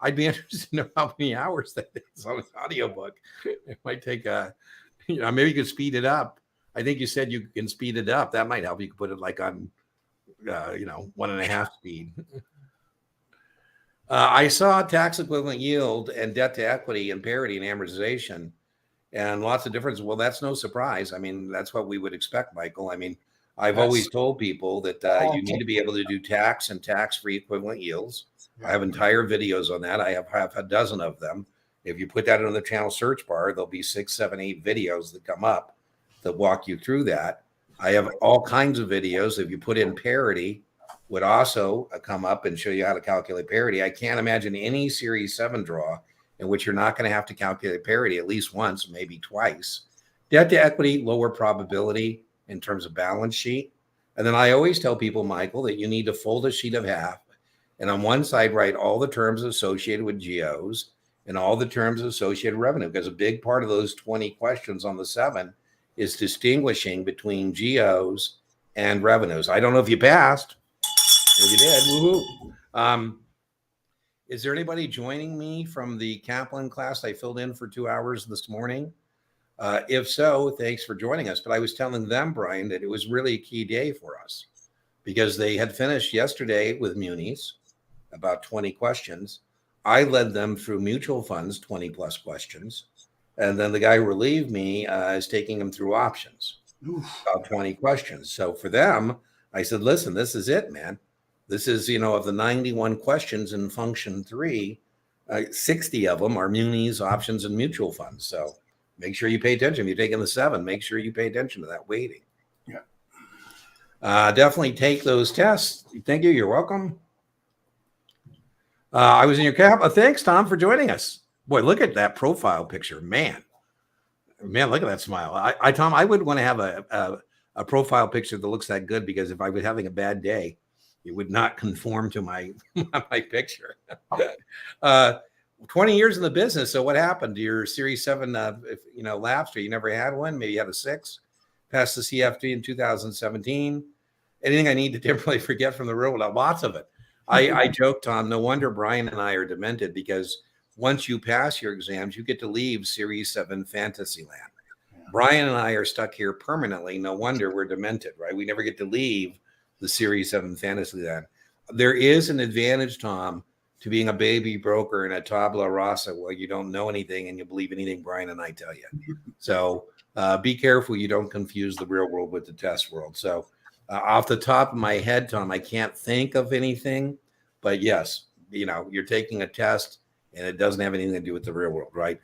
I'd be interested to know how many hours that is on an audiobook. It might take maybe you could speed it up. I think you said you can speed it up. That might help. You could put it like on 1.5 speed. I saw tax equivalent yield and debt to equity and parity and amortization and lots of differences. Well, that's no surprise. I mean, that's what we would expect, Michael. I mean, I've always told people that you need to be able to do tax and tax-free equivalent yields. I have entire videos on that. I have a dozen of them. If you put that in the channel search bar, there'll be 6, 7, 8 videos that come up that walk you through that. I have all kinds of videos. If you put in parity, would also come up and show you how to calculate parity. I can't imagine any Series 7 draw in which you're not going to have to calculate parity at least once, maybe twice. Debt to equity, lower probability in terms of balance sheet. And then I always tell people, Michael, that you need to fold a sheet of half. And on one side, write all the terms associated with GOs and all the terms associated with revenue, because a big part of those 20 questions on the 7 is distinguishing between GOs and revenues. I don't know if you passed. If you did, woohoo. Is there anybody joining me from the Kaplan class I filled in for 2 hours this morning? If so, thanks for joining us. But I was telling them, Brian, that it was really a key day for us because they had finished yesterday with munis, about 20 questions. I led them through mutual funds, 20 plus questions. And then the guy who relieved me is taking them through options, about 20 questions. So for them, I said, listen, this is it, man. This is, of the 91 questions in function 3, 60 of them are munis, options, and mutual funds. So make sure you pay attention. If you're taking the 7, make sure you pay attention to that weighting. Yeah. Definitely take those tests. Thank you. You're welcome. I was in your cap. Thanks, Tom, for joining us. Boy, look at that profile picture. Man, look at that smile. Tom, I would want to have a profile picture that looks that good, because if I was having a bad day, it would not conform to my picture. 20 years in the business. So what happened to your Series 7, lapsed, or you never had one? Maybe you had a 6, passed the CFD in 2017. Anything I need to temporarily forget from the real world? Lots of it. I joke, Tom, no wonder Brian and I are demented, because once you pass your exams, you get to leave Series 7 Fantasyland. Brian and I are stuck here permanently. No wonder we're demented, right? We never get to leave the Series 7 Fantasyland. There is an advantage, Tom, to being a baby broker in a tabula rasa where you don't know anything and you believe anything Brian and I tell you. So be careful you don't confuse the real world with the test world. So off the top of my head, Tom, I can't think of anything, but yes, you're taking a test and it doesn't have anything to do with the real world, right?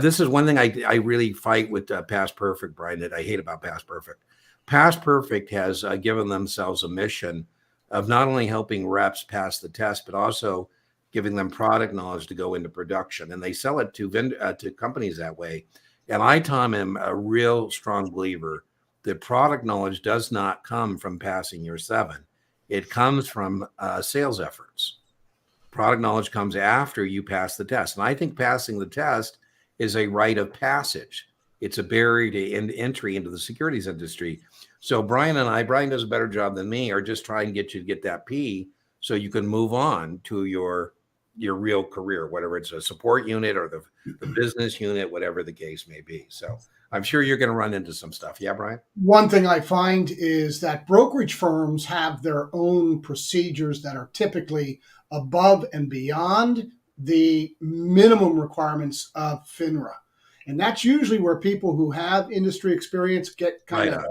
This is one thing I really fight with Past Perfect, Brian, that I hate about Past Perfect. Past Perfect has given themselves a mission of not only helping reps pass the test, but also giving them product knowledge to go into production. And they sell it to companies that way. And I, Tom, am a real strong believer that product knowledge does not come from passing your 7. It comes from sales efforts. Product knowledge comes after you pass the test. And I think passing the test is a rite of passage. It's a barrier to entry into the securities industry. So Brian does a better job than me, are just trying to get you to get that P so you can move on to your real career, whatever it's a support unit or the business unit, whatever the case may be. So I'm sure you're going to run into some stuff. Yeah, Brian? One thing I find is that brokerage firms have their own procedures that are typically above and beyond the minimum requirements of FINRA. And that's usually where people who have industry experience get kind of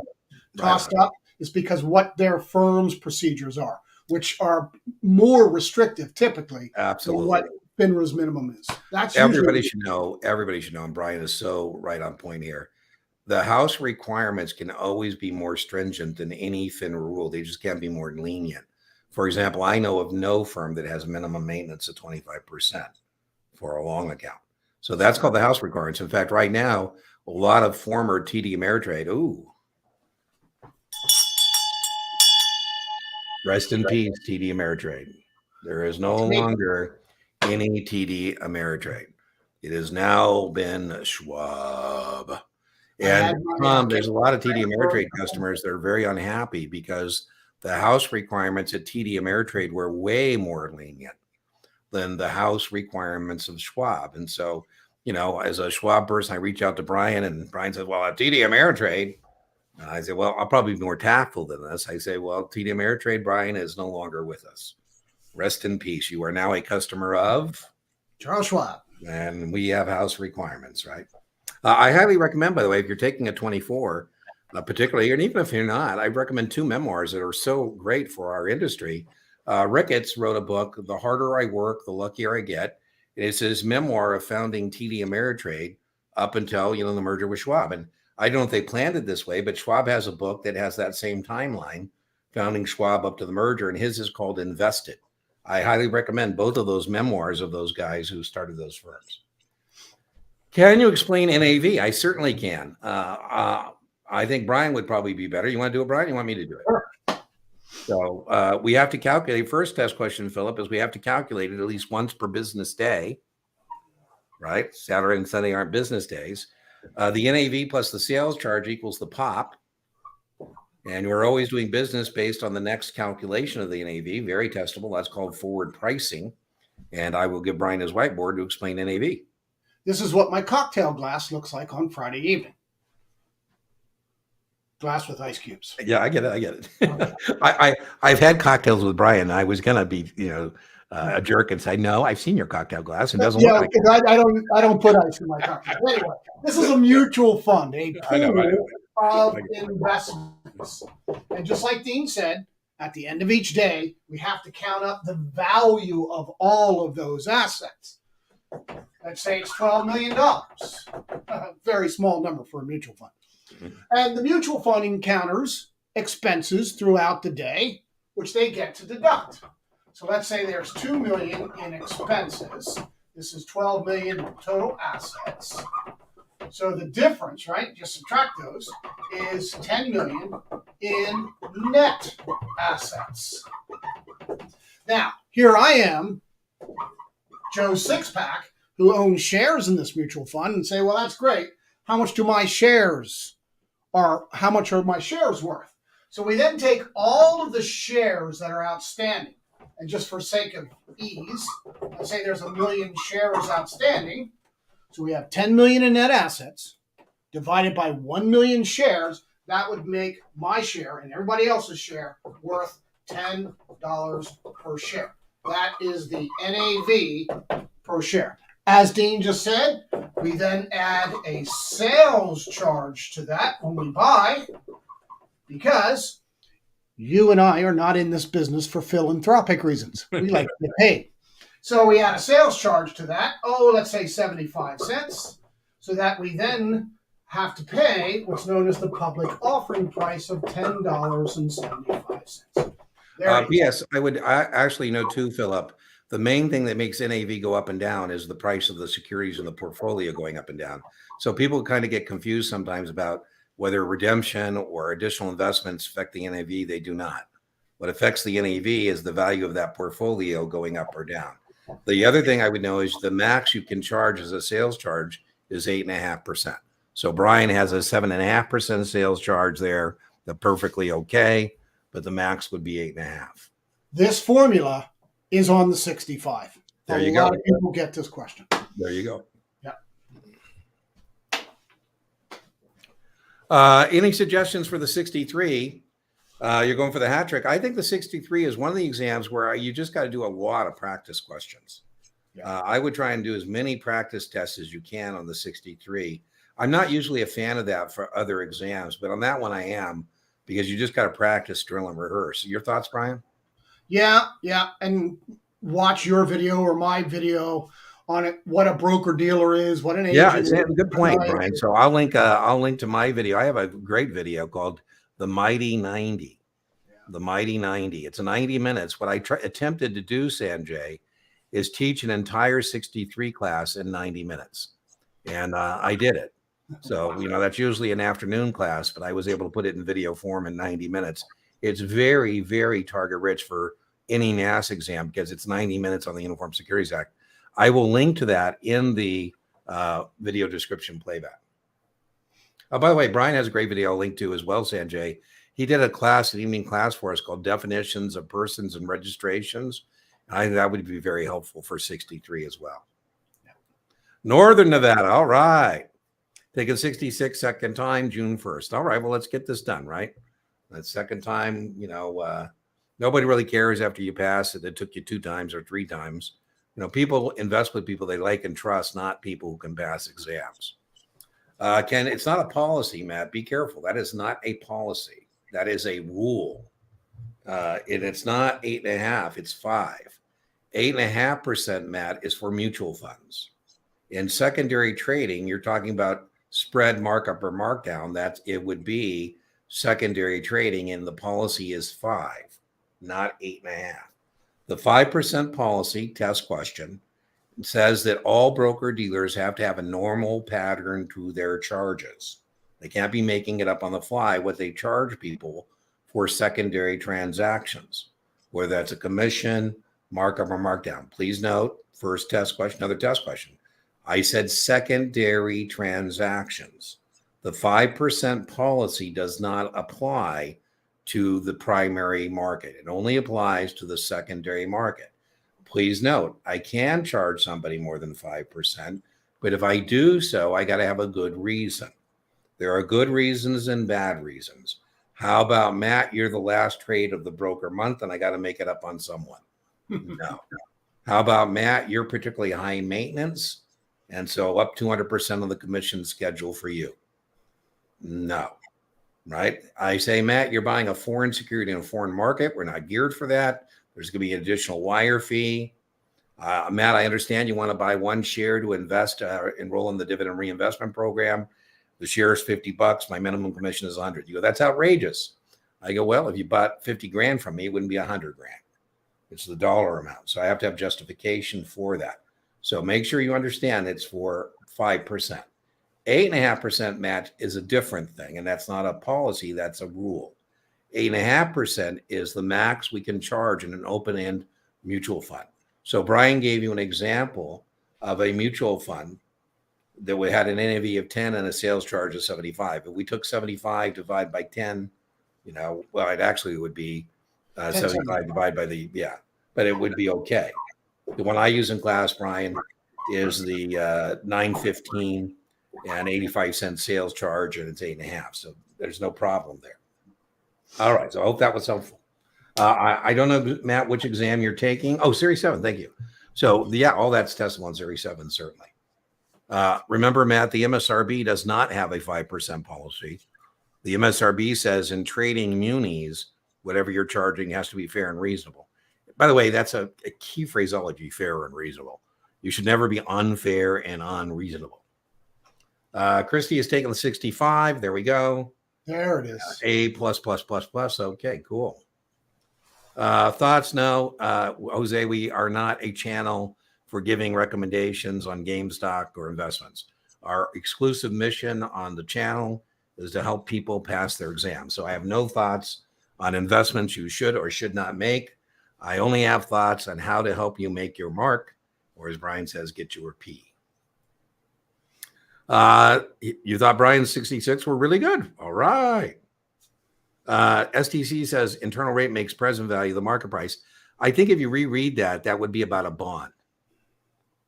tossed up, is because what their firm's procedures are, which are more restrictive typically Absolutely. than what FINRA's minimum is. That's everybody should know, and Brian is so right on point here. The house requirements can always be more stringent than any FINRA rule. They just can't be more lenient. For example, I know of no firm that has minimum maintenance of 25% for a long account. So that's called the house requirements. In fact, right now, a lot of former TD Ameritrade, rest in peace, TD Ameritrade. There is no longer any TD Ameritrade. It has now been Schwab. And there's a lot of TD Ameritrade customers that are very unhappy because the house requirements at TD Ameritrade were way more lenient than the house requirements of Schwab. And so, as a Schwab person, I reach out to Brian, and Brian says, well, at TD Ameritrade, I say, well, I'll probably be more tactful than this. I say, well, TD Ameritrade, Brian, is no longer with us. Rest in peace. You are now a customer of Charles Schwab. And we have house requirements, right? I highly recommend, by the way, if you're taking a 24, particularly, and even if you're not, I recommend 2 memoirs that are so great for our industry. Ricketts wrote a book, The Harder I Work, The Luckier I Get. It's his memoir of founding TD Ameritrade up until, the merger with Schwab. And I don't know if they planned it this way, but Schwab has a book that has that same timeline, founding Schwab up to the merger, and his is called Invested. I highly recommend both of those memoirs of those guys who started those firms. Can you explain NAV? I certainly can. I think Brian would probably be better. You want to do it, Brian? You want me to do it? Sure. So we have to calculate. First test question, Philip, is we have to calculate it at least once per business day, right? Saturday and Sunday aren't business days. The NAV plus the sales charge equals the POP. And we're always doing business based on the next calculation of the NAV. Very testable. That's called forward pricing. And I will give Brian his whiteboard to explain NAV. This is what my cocktail glass looks like on Friday evening. Glass with ice cubes. Yeah, I get it. Okay. I've had cocktails with Brian. I was gonna be, a jerk and say, no, I've seen your cocktail glass. It doesn't look like it. I don't put ice in my cocktail. Anyway, this is a mutual fund, a pool of investments. And just like Dean said, at the end of each day, we have to count up the value of all of those assets. Let's say it's $12 million. A very small number for a mutual fund. Mm-hmm. And the mutual fund encounters expenses throughout the day, which they get to deduct. So let's say there's $2 million in expenses. This is $12 million in total assets. So the difference, right, just subtract those, is $10 million in net assets. Now, here I am, Joe Sixpack, who owns shares in this mutual fund, and say, well, that's great. How much are my shares worth? So we then take all of the shares that are outstanding And just for sake of ease, let's say there's 1 million shares outstanding. So we have 10 million in net assets divided by 1 million shares. That would make my share and everybody else's share worth $10 per share. That is the NAV per share. As Dean just said, we then add a sales charge to that when we buy, because you and I are not in this business for philanthropic reasons. We like to get paid. So we add a sales charge to that. Let's say 75 cents. So that we then have to pay what's known as the public offering price of $10.75. Yes, I actually know too, Philip. The main thing that makes NAV go up and down is the price of the securities in the portfolio going up and down. So people kind of get confused sometimes about whether redemption or additional investments affect the NAV. They do not. What affects the NAV is the value of that portfolio going up or down. The other thing I would know is the max you can charge as a sales charge is 8.5%. So Brian has a 7.5% sales charge there. They're perfectly okay, but the max would be 8.5. This formula is on the 65. There you go. A go. lot of people get this question. There you go. Yeah. Any suggestions for the 63? You're going for the hat trick. I think the 63 is one of the exams where you just got to do a lot of practice questions. Yeah. I would try and do as many practice tests as you can on the 63. I'm not usually a fan of that for other exams, but on that one I am, because you just got to practice, drill, and rehearse. Your thoughts, Brian? Yeah. And watch your video or my video on it, what a broker dealer is, what an agent is. Yeah, it's a good point, Brian. So I'll link to my video. I have a great video called The Mighty 90. Yeah. The Mighty 90. It's 90 minutes. What I attempted to do, Sanjay, is teach an entire 63 class in 90 minutes. And I did it. So, that's usually an afternoon class, but I was able to put it in video form in 90 minutes. It's very, very target rich for any NASAA exam because it's 90 minutes on the Uniform Securities Act. I will link to that in the video description playback. By the way, Brian has a great video I'll link to as well, Sanjay. He did an evening class for us called Definitions of Persons and Registrations. I think that would be very helpful for 63 as well. Yeah. Northern Nevada. All right. Taking 66 second time, June 1st. All right. Well, let's get this done, right? That second time, nobody really cares after you pass it. It took you 2 times or 3 times. People invest with people they like and trust, not people who can pass exams. Ken, it's not a policy, Matt. Be careful. That is not a policy. That is a rule. And it's not 8.5. It's 5. 8.5%, Matt, is for mutual funds. In secondary trading, you're talking about spread markup or markdown. It would be secondary trading, and the policy is 5, not 8.5. The 5% policy test question says that all broker dealers have to have a normal pattern to their charges. They can't be making it up on the fly what they charge people for secondary transactions, whether that's a commission, markup, or markdown. Please note, first test question, another test question. I said secondary transactions. The 5% policy does not apply to the primary market. It only applies to the secondary market. Please note, I can charge somebody more than 5%, but if I do so, I got to have a good reason. There are good reasons and bad reasons. How about, Matt, you're the last trade of the broker month and I got to make it up on someone? No. How about, Matt, you're particularly high maintenance and so up 200% of the commission schedule for you? No. Right? I say, Matt, you're buying a foreign security in a foreign market. We're not geared for that. There's going to be an additional wire fee. Matt, I understand you want to buy 1 share to invest, enroll in the dividend reinvestment program. The share is $50. My minimum commission is 100. You go, that's outrageous. I go, well, if you bought 50 grand from me, it wouldn't be 100 grand. It's the dollar amount. So I have to have justification for that. So make sure you understand it's for 5%. 8.5% match is a different thing, and that's not a policy, that's a rule. 8.5% is the max we can charge in an open-end mutual fund. So Brian gave you an example of a mutual fund that we had an NAV of 10 and a sales charge of 75. If we took 75 divided by 10, well, it actually would be 75 divided by but it would be okay. The one I use in class, Brian, is the 915 and 85-cent sales charge, and it's 8.5. So there's no problem there. All right. So I hope that was helpful. I don't know, Matt, which exam you're taking. Oh, Series 7. Thank you. So yeah, all that's testable on Series 7, certainly. Remember, Matt, the MSRB does not have a 5% policy. The MSRB says in trading munis, whatever you're charging has to be fair and reasonable. By the way, that's a key phraseology, fair and reasonable. You should never be unfair and unreasonable. Christy has taken the 65. There we go. There it is. A plus, plus, plus, plus. Okay, cool. Thoughts? No. Jose, we are not a channel for giving recommendations on game stock or investments. Our exclusive mission on the channel is to help people pass their exams. So I have no thoughts on investments you should or should not make. I only have thoughts on how to help you make your mark, or as Brian says, get your P. You thought Brian's 66 were really good. All right. STC says internal rate makes present value the market price. I think if you reread that, that would be about a bond,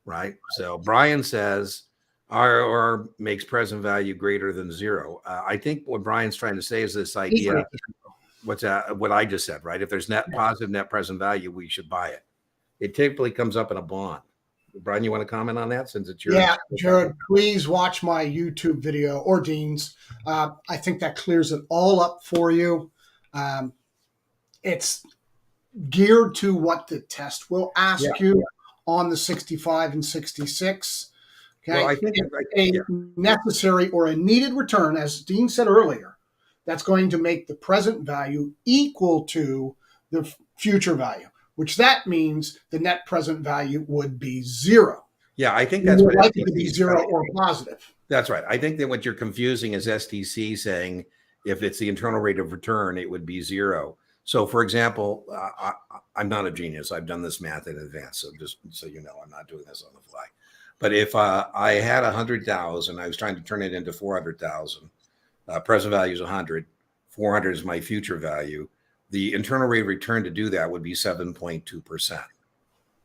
right? So Brian says R makes present value greater than 0. I think what Brian's trying to say is this idea. What's that? What I just said, right? If there's net positive net present value, we should buy it. It typically comes up in a bond. Brian, you want to comment on that since it's your Jared, please watch my YouTube video or Dean's. I think that clears it all up for you. It's geared to what the test will ask you on the 65 and 66. Okay, well, I think a necessary or a needed return, as Dean said earlier, that's going to make the present value equal to the future value, which that means the net present value would be 0. Yeah, I think that's what likely to be 0 or positive. That's right. I think that what you're confusing is STC saying if it's the internal rate of return, it would be 0. So, for example, I'm not a genius. I've done this math in advance, so just so you know, I'm not doing this on the fly. But if I had 100,000, I was trying to turn it into 400,000. Present value is 100. 400 is my future value. The internal rate of return to do that would be 7.2%.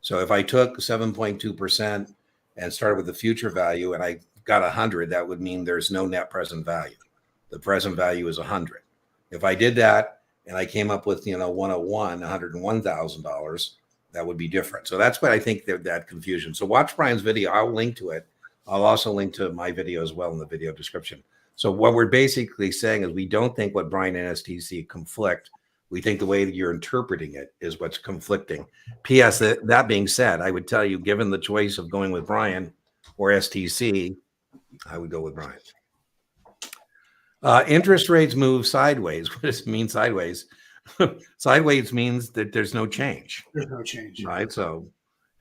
So if I took 7.2% and started with the future value and I got 100, that would mean there's no net present value. The present value is 100. If I did that and I came up with, $101,000, that would be different. So that's what I think that confusion. So watch Brian's video. I'll link to it. I'll also link to my video as well in the video description. So what we're basically saying is we don't think what Brian and STC conflict. We think the way that you're interpreting it is what's conflicting. P.S. That being said, I would tell you, given the choice of going with Brian or STC, I would go with Brian. Interest rates move sideways. What does it mean sideways? Sideways means that there's no change. There's no change. Right. So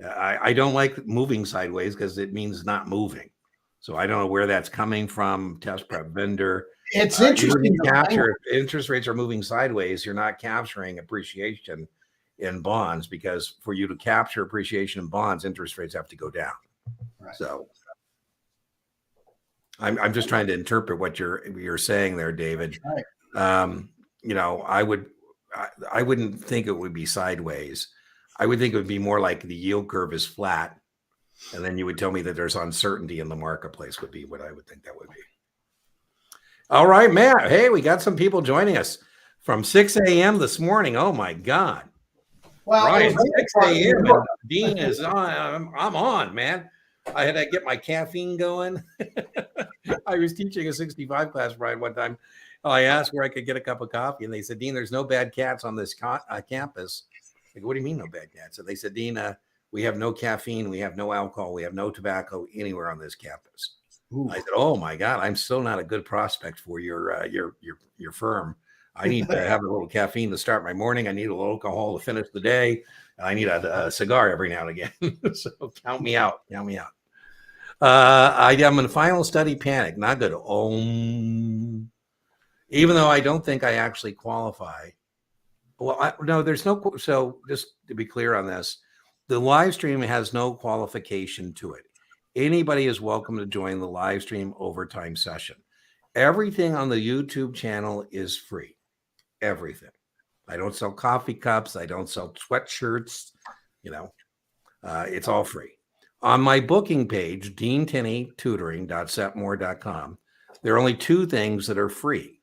I don't like moving sideways because it means not moving. So I don't know where that's coming from. Test prep vendor. It's interesting. If interest rates are moving sideways, you're not capturing appreciation in bonds because for you to capture appreciation in bonds, interest rates have to go down. Right. So I'm just trying to interpret what you're saying there, David. Right. I wouldn't think it would be sideways. I would think it would be more like the yield curve is flat, and then you would tell me that there's uncertainty in the marketplace would be what I would think that would be. All right, Matt. Hey, we got some people joining us from 6 a.m. this morning. Oh my God. Well, right, 6 a.m. and Dean is on. I'm on, man. I had to get my caffeine going. I was teaching a 65 class, Brian, one time. I asked where I could get a cup of coffee, and they said, Dean, there's no bad cats on this campus. I go, what do you mean no bad cats? And they said, Dean, we have no caffeine, we have no alcohol, we have no tobacco anywhere on this campus. Ooh. I said, oh my God, I'm still not a good prospect for your firm. I need to have a little caffeine to start my morning. I need a little alcohol to finish the day. I need a cigar every now and again. So count me out. Count me out. I'm in final study panic. Not good. Even though I don't think I actually qualify. Well, no, there's no. So just to be clear on this, the live stream has no qualification to it. Anybody is welcome to join the live stream overtime session. Everything on the YouTube channel is free. Everything. I don't sell coffee cups. I don't sell sweatshirts. It's all free. On my booking page, deantenneytutoring.setmore.com, there are only two things that are free.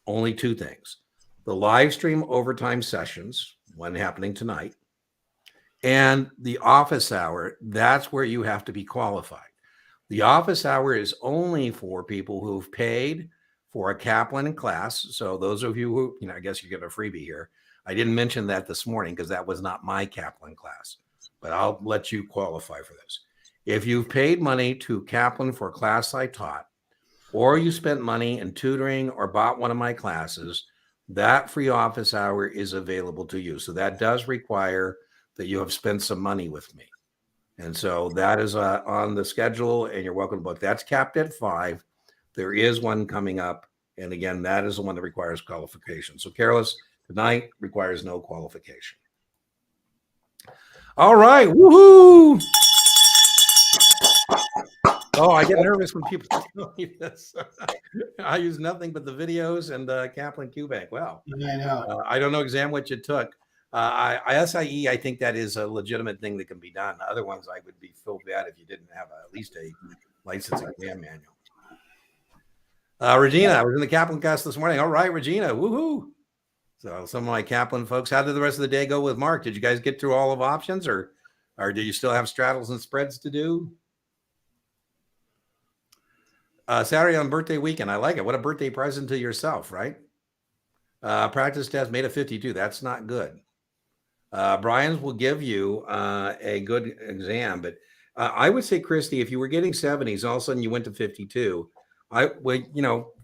Only two things. The live stream overtime sessions, one happening tonight, and the office hour. That's where you have to be qualified. The office hour is only for people who've paid for a Kaplan class. So those of you who, I guess you get a freebie here. I didn't mention that this morning because that was not my Kaplan class, but I'll let you qualify for this. If you've paid money to Kaplan for a class I taught, or you spent money in tutoring or bought one of my classes, that free office hour is available to you. So that does require that you have spent some money with me. And so that is on the schedule, and you're welcome to book. That's capped at 5. There is one coming up. And again, that is the one that requires qualification. So Careless tonight requires no qualification. All right. Woohoo! Oh, I get nervous when people tell me this. I use nothing but the videos and Kaplan QBank. Wow. I know. I don't know exactly what you took. SIE, I think that is a legitimate thing that can be done. Other ones, I would feel bad if you didn't have at least a license exam manual. Regina, I was in the Kaplan class this morning. All right, Regina, woohoo! So some of my Kaplan folks, how did the rest of the day go with Mark? Did you guys get through all of options, or do you still have straddles and spreads to do? Saturday on birthday weekend. I like it. What a birthday present to yourself, right? Practice test made a 52. That's not good. Brian's will give you a good exam, but I would say, Christy, if you were getting 70s, all of a sudden you went to 52, I would,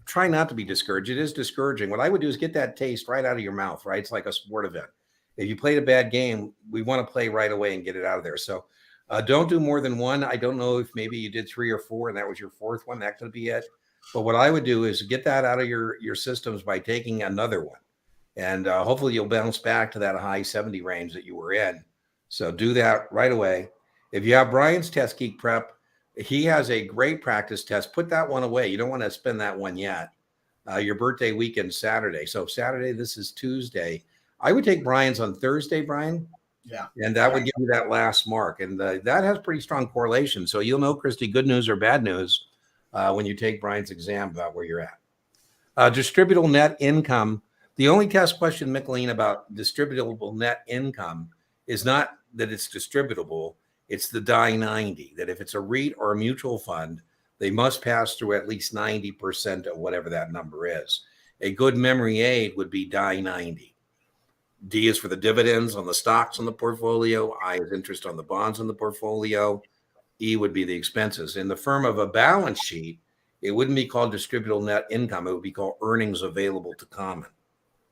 try not to be discouraged. It is discouraging. What I would do is get that taste right out of your mouth, right? It's like a sport event. If you played a bad game, we want to play right away and get it out of there. So don't do more than one. I don't know if maybe you did 3 or 4 and that was your 4th one. That could be it. But what I would do is get that out of your systems by taking another one. And hopefully you'll bounce back to that high 70 range that you were in. So do that right away. If you have Brian's Test Geek Prep, he has a great practice test. Put that one away. You don't want to spend that one yet. Your birthday weekend, Saturday. So Saturday, this is Tuesday. I would take Brian's on Thursday, Brian. Yeah. And that would give you that last mark. And that has pretty strong correlation. So you'll know, Christy, good news or bad news when you take Brian's exam about where you're at. Distributable net income. The only test question, Micheline, about distributable net income is not that it's distributable. It's the die 90, that if it's a REIT or a mutual fund, they must pass through at least 90% of whatever that number is. A good memory aid would be die 90. D is for the dividends on the stocks on the portfolio. I is interest on the bonds on the portfolio. E would be the expenses. In the form of a balance sheet, it wouldn't be called distributable net income. It would be called earnings available to common.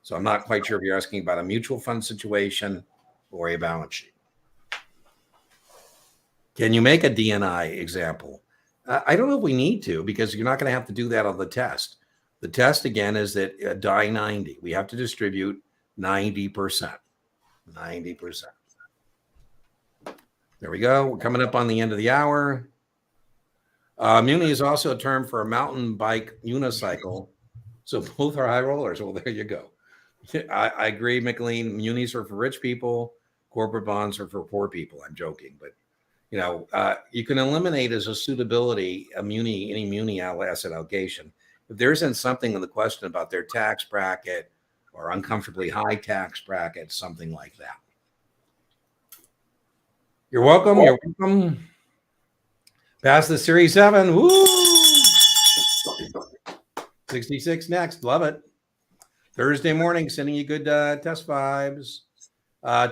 So I'm not quite sure if you're asking about a mutual fund situation or a balance sheet. Can you make a DNI example? I don't know if we need to, because you're not going to have to do that on the test. The test, again, is that die 90. We have to distribute 90%. 90%. There we go. We're coming up on the end of the hour. Muni is also a term for a mountain bike unicycle. So both are high rollers. Well, there you go. I agree, Micheline. Munis are for rich people. Corporate bonds are for poor people. I'm joking, but you can eliminate as a suitability any muni asset allocation. If there isn't something in the question about their tax bracket or uncomfortably high tax bracket, something like that. You're welcome. You're welcome. Pass the Series 7. Woo! 66 next. Love it. Thursday morning, sending you good test vibes.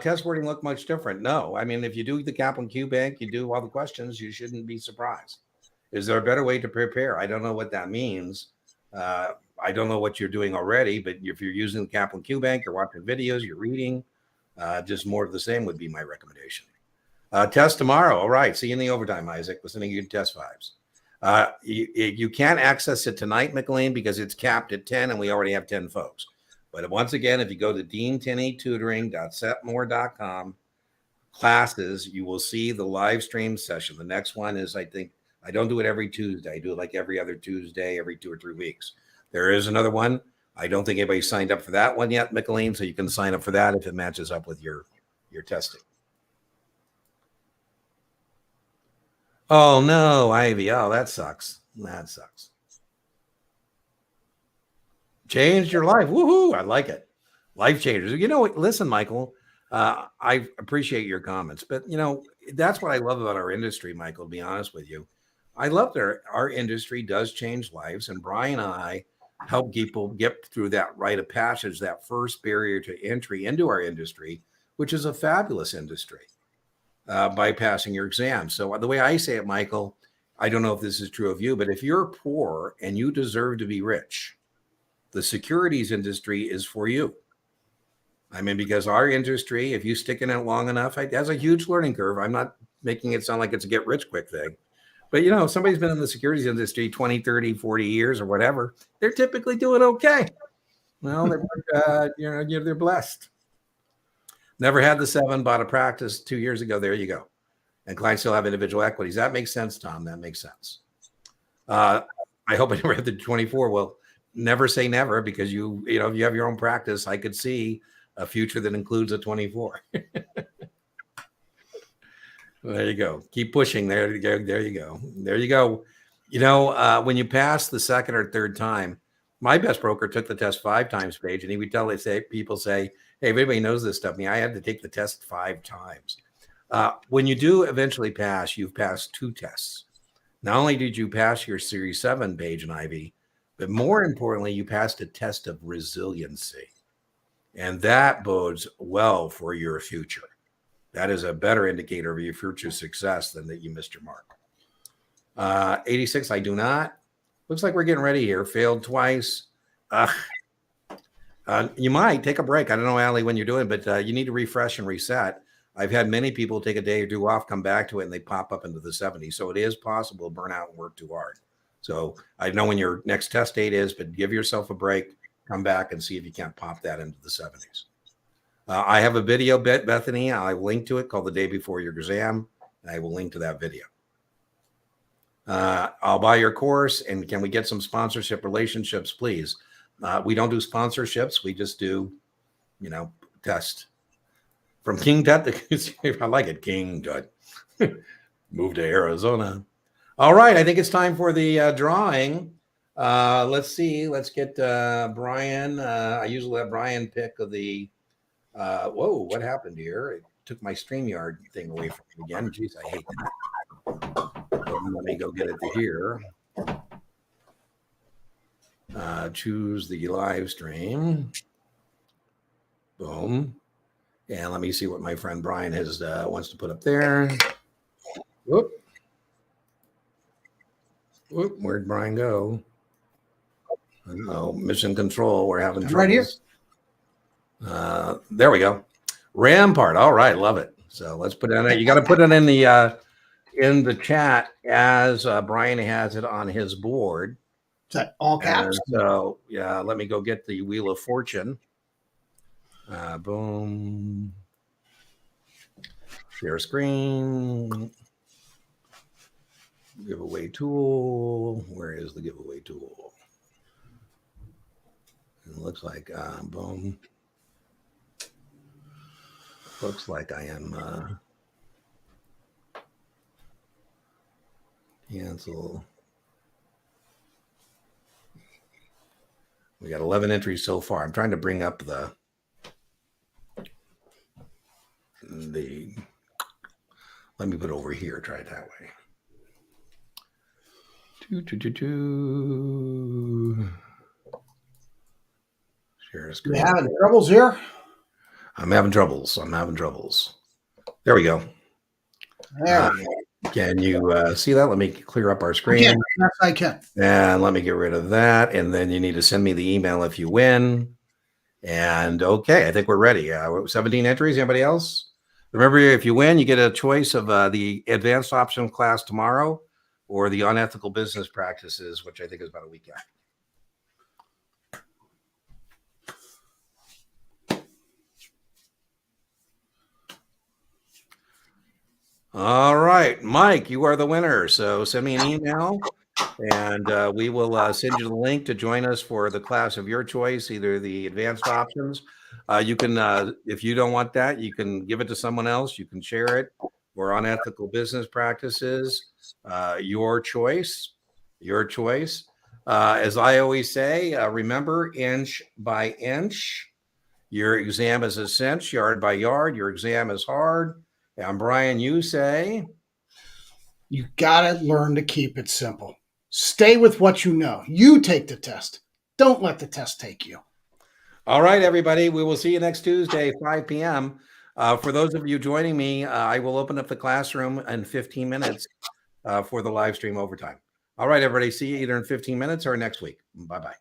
Test wording look much different. No, I mean, if you do the Kaplan QBank, you do all the questions, you shouldn't be surprised. Is there a better way to prepare? I don't know what that means. I don't know what you're doing already, but if you're using the Kaplan QBank, you're watching videos, you're reading, just more of the same would be my recommendation. Test tomorrow. All right. See you in the overtime, Isaac. Listening to you test vibes. You can't access it tonight, McLean, because it's capped at 10 and we already have 10 folks. But once again, if you go to deantenneytutoring.setmore.com classes, you will see the live stream session. The next one is, I don't do it every Tuesday. I do it like every other Tuesday, every 2 or 3 weeks. There is another one I don't think anybody signed up for that one yet, McLean, so you can sign up for that if it matches up with your testing. Oh, no, Ivy. Oh, that sucks. That sucks. Changed your life. Woohoo. I like it. Life changers. You know what? Listen, Michael, I appreciate your comments, but you know, that's what I love about our industry, Michael, to be honest with you. I love that our industry does change lives, and Brian and I help people get through that rite of passage, that first barrier to entry into our industry, which is a fabulous industry, by passing your exam. So the way I say it, Michael, I don't know if this is true of you, but if you're poor and you deserve to be rich, the securities industry is for you. I mean, because our industry, if you stick in it long enough, it has a huge learning curve. I'm not making it sound like it's a get rich quick thing. But, you know, if somebody's been in the securities industry 20, 30, 40 years or whatever, they're typically doing okay. Well, they're blessed. Never had the 7, bought a practice 2 years ago. There you go. And clients still have individual equities. That makes sense, Tom. That makes sense. I hope I never had the 24. Well, never say never, because you know, if you have your own practice, I could see a future that includes a 24. There you go. Keep pushing. There you go. There you go. There you go. You know, when you pass the second or third time, my best broker took the test 5 times, Paige, and he would tell people say, hey, if anybody knows this stuff, I had to take the test 5 times. When you do eventually pass, you've passed 2 tests. Not only did you pass your Series 7, Paige and Ivy, but more importantly, you passed a test of resiliency. And that bodes well for your future. That is a better indicator of your future success than that you missed your mark. 86, I do not. Looks like we're getting ready here. Failed twice. You might take a break. I don't know, Allie, when you're doing, but you need to refresh and reset. I've had many people take a day or 2 off, come back to it, and they pop up into the 70s. So it is possible to burn out and work too hard. So I know when your next test date is, but give yourself a break, come back and see if you can't pop that into the 70s. I have a video, Bethany. I link to it called The Day Before Your Exam. I will link to that video. I'll buy your course, and can we get some sponsorship relationships, please? We don't do sponsorships. We just do, you know, test. From King Tut to, I like it, King Tut. Move to Arizona. All right, I think it's time for the drawing. Let's see. Let's get Brian. I usually have Brian pick of the. Whoa, what happened here? It took my StreamYard thing away from me again. Jeez, I hate that. Let me go get it to here. Choose the live stream. Boom. And let me see what my friend Brian has wants to put up there. Whoop. Whoop. Where'd Brian go? Oh, mission control. We're having trouble. Right here. There we go. Rampart. All right, love it. So let's put it in there. You got to put it in the chat as Brian has it on his board. Is that all caps? And so yeah, let me go get the Wheel of Fortune. Boom. Share screen. Giveaway tool. Where is the giveaway tool? It looks like boom. Looks like I am cancel. We got 11 entries so far. I'm trying to bring up the let me put it over here. Try it that way. Share screen. You having troubles here? I'm having troubles. There we go. There. Can you see that? Let me clear up our screen. Yes, I can. And let me get rid of that. And then you need to send me the email if you win. And okay, I think we're ready. 17 entries. Anybody else? Remember, if you win, you get a choice of the advanced option class tomorrow or the unethical business practices, which I think is about a week after. All right, Mike, you are the winner. So send me an email And we will send you the link to join us for the class of your choice, either the advanced options. You can, if you don't want that, you can give it to someone else. You can share it. Or unethical business practices. Your choice. Your choice. As I always say, remember, inch by inch. Your exam is a cinch, yard by yard. Your exam is hard. And Brian, you say? You got to learn to keep it simple. Stay with what you know. You take the test. Don't let the test take you. All right, everybody. We will see you next Tuesday, 5 p.m. For those of you joining me, I will open up the classroom in 15 minutes for the live stream overtime. All right, everybody. See you either in 15 minutes or next week. Bye-bye.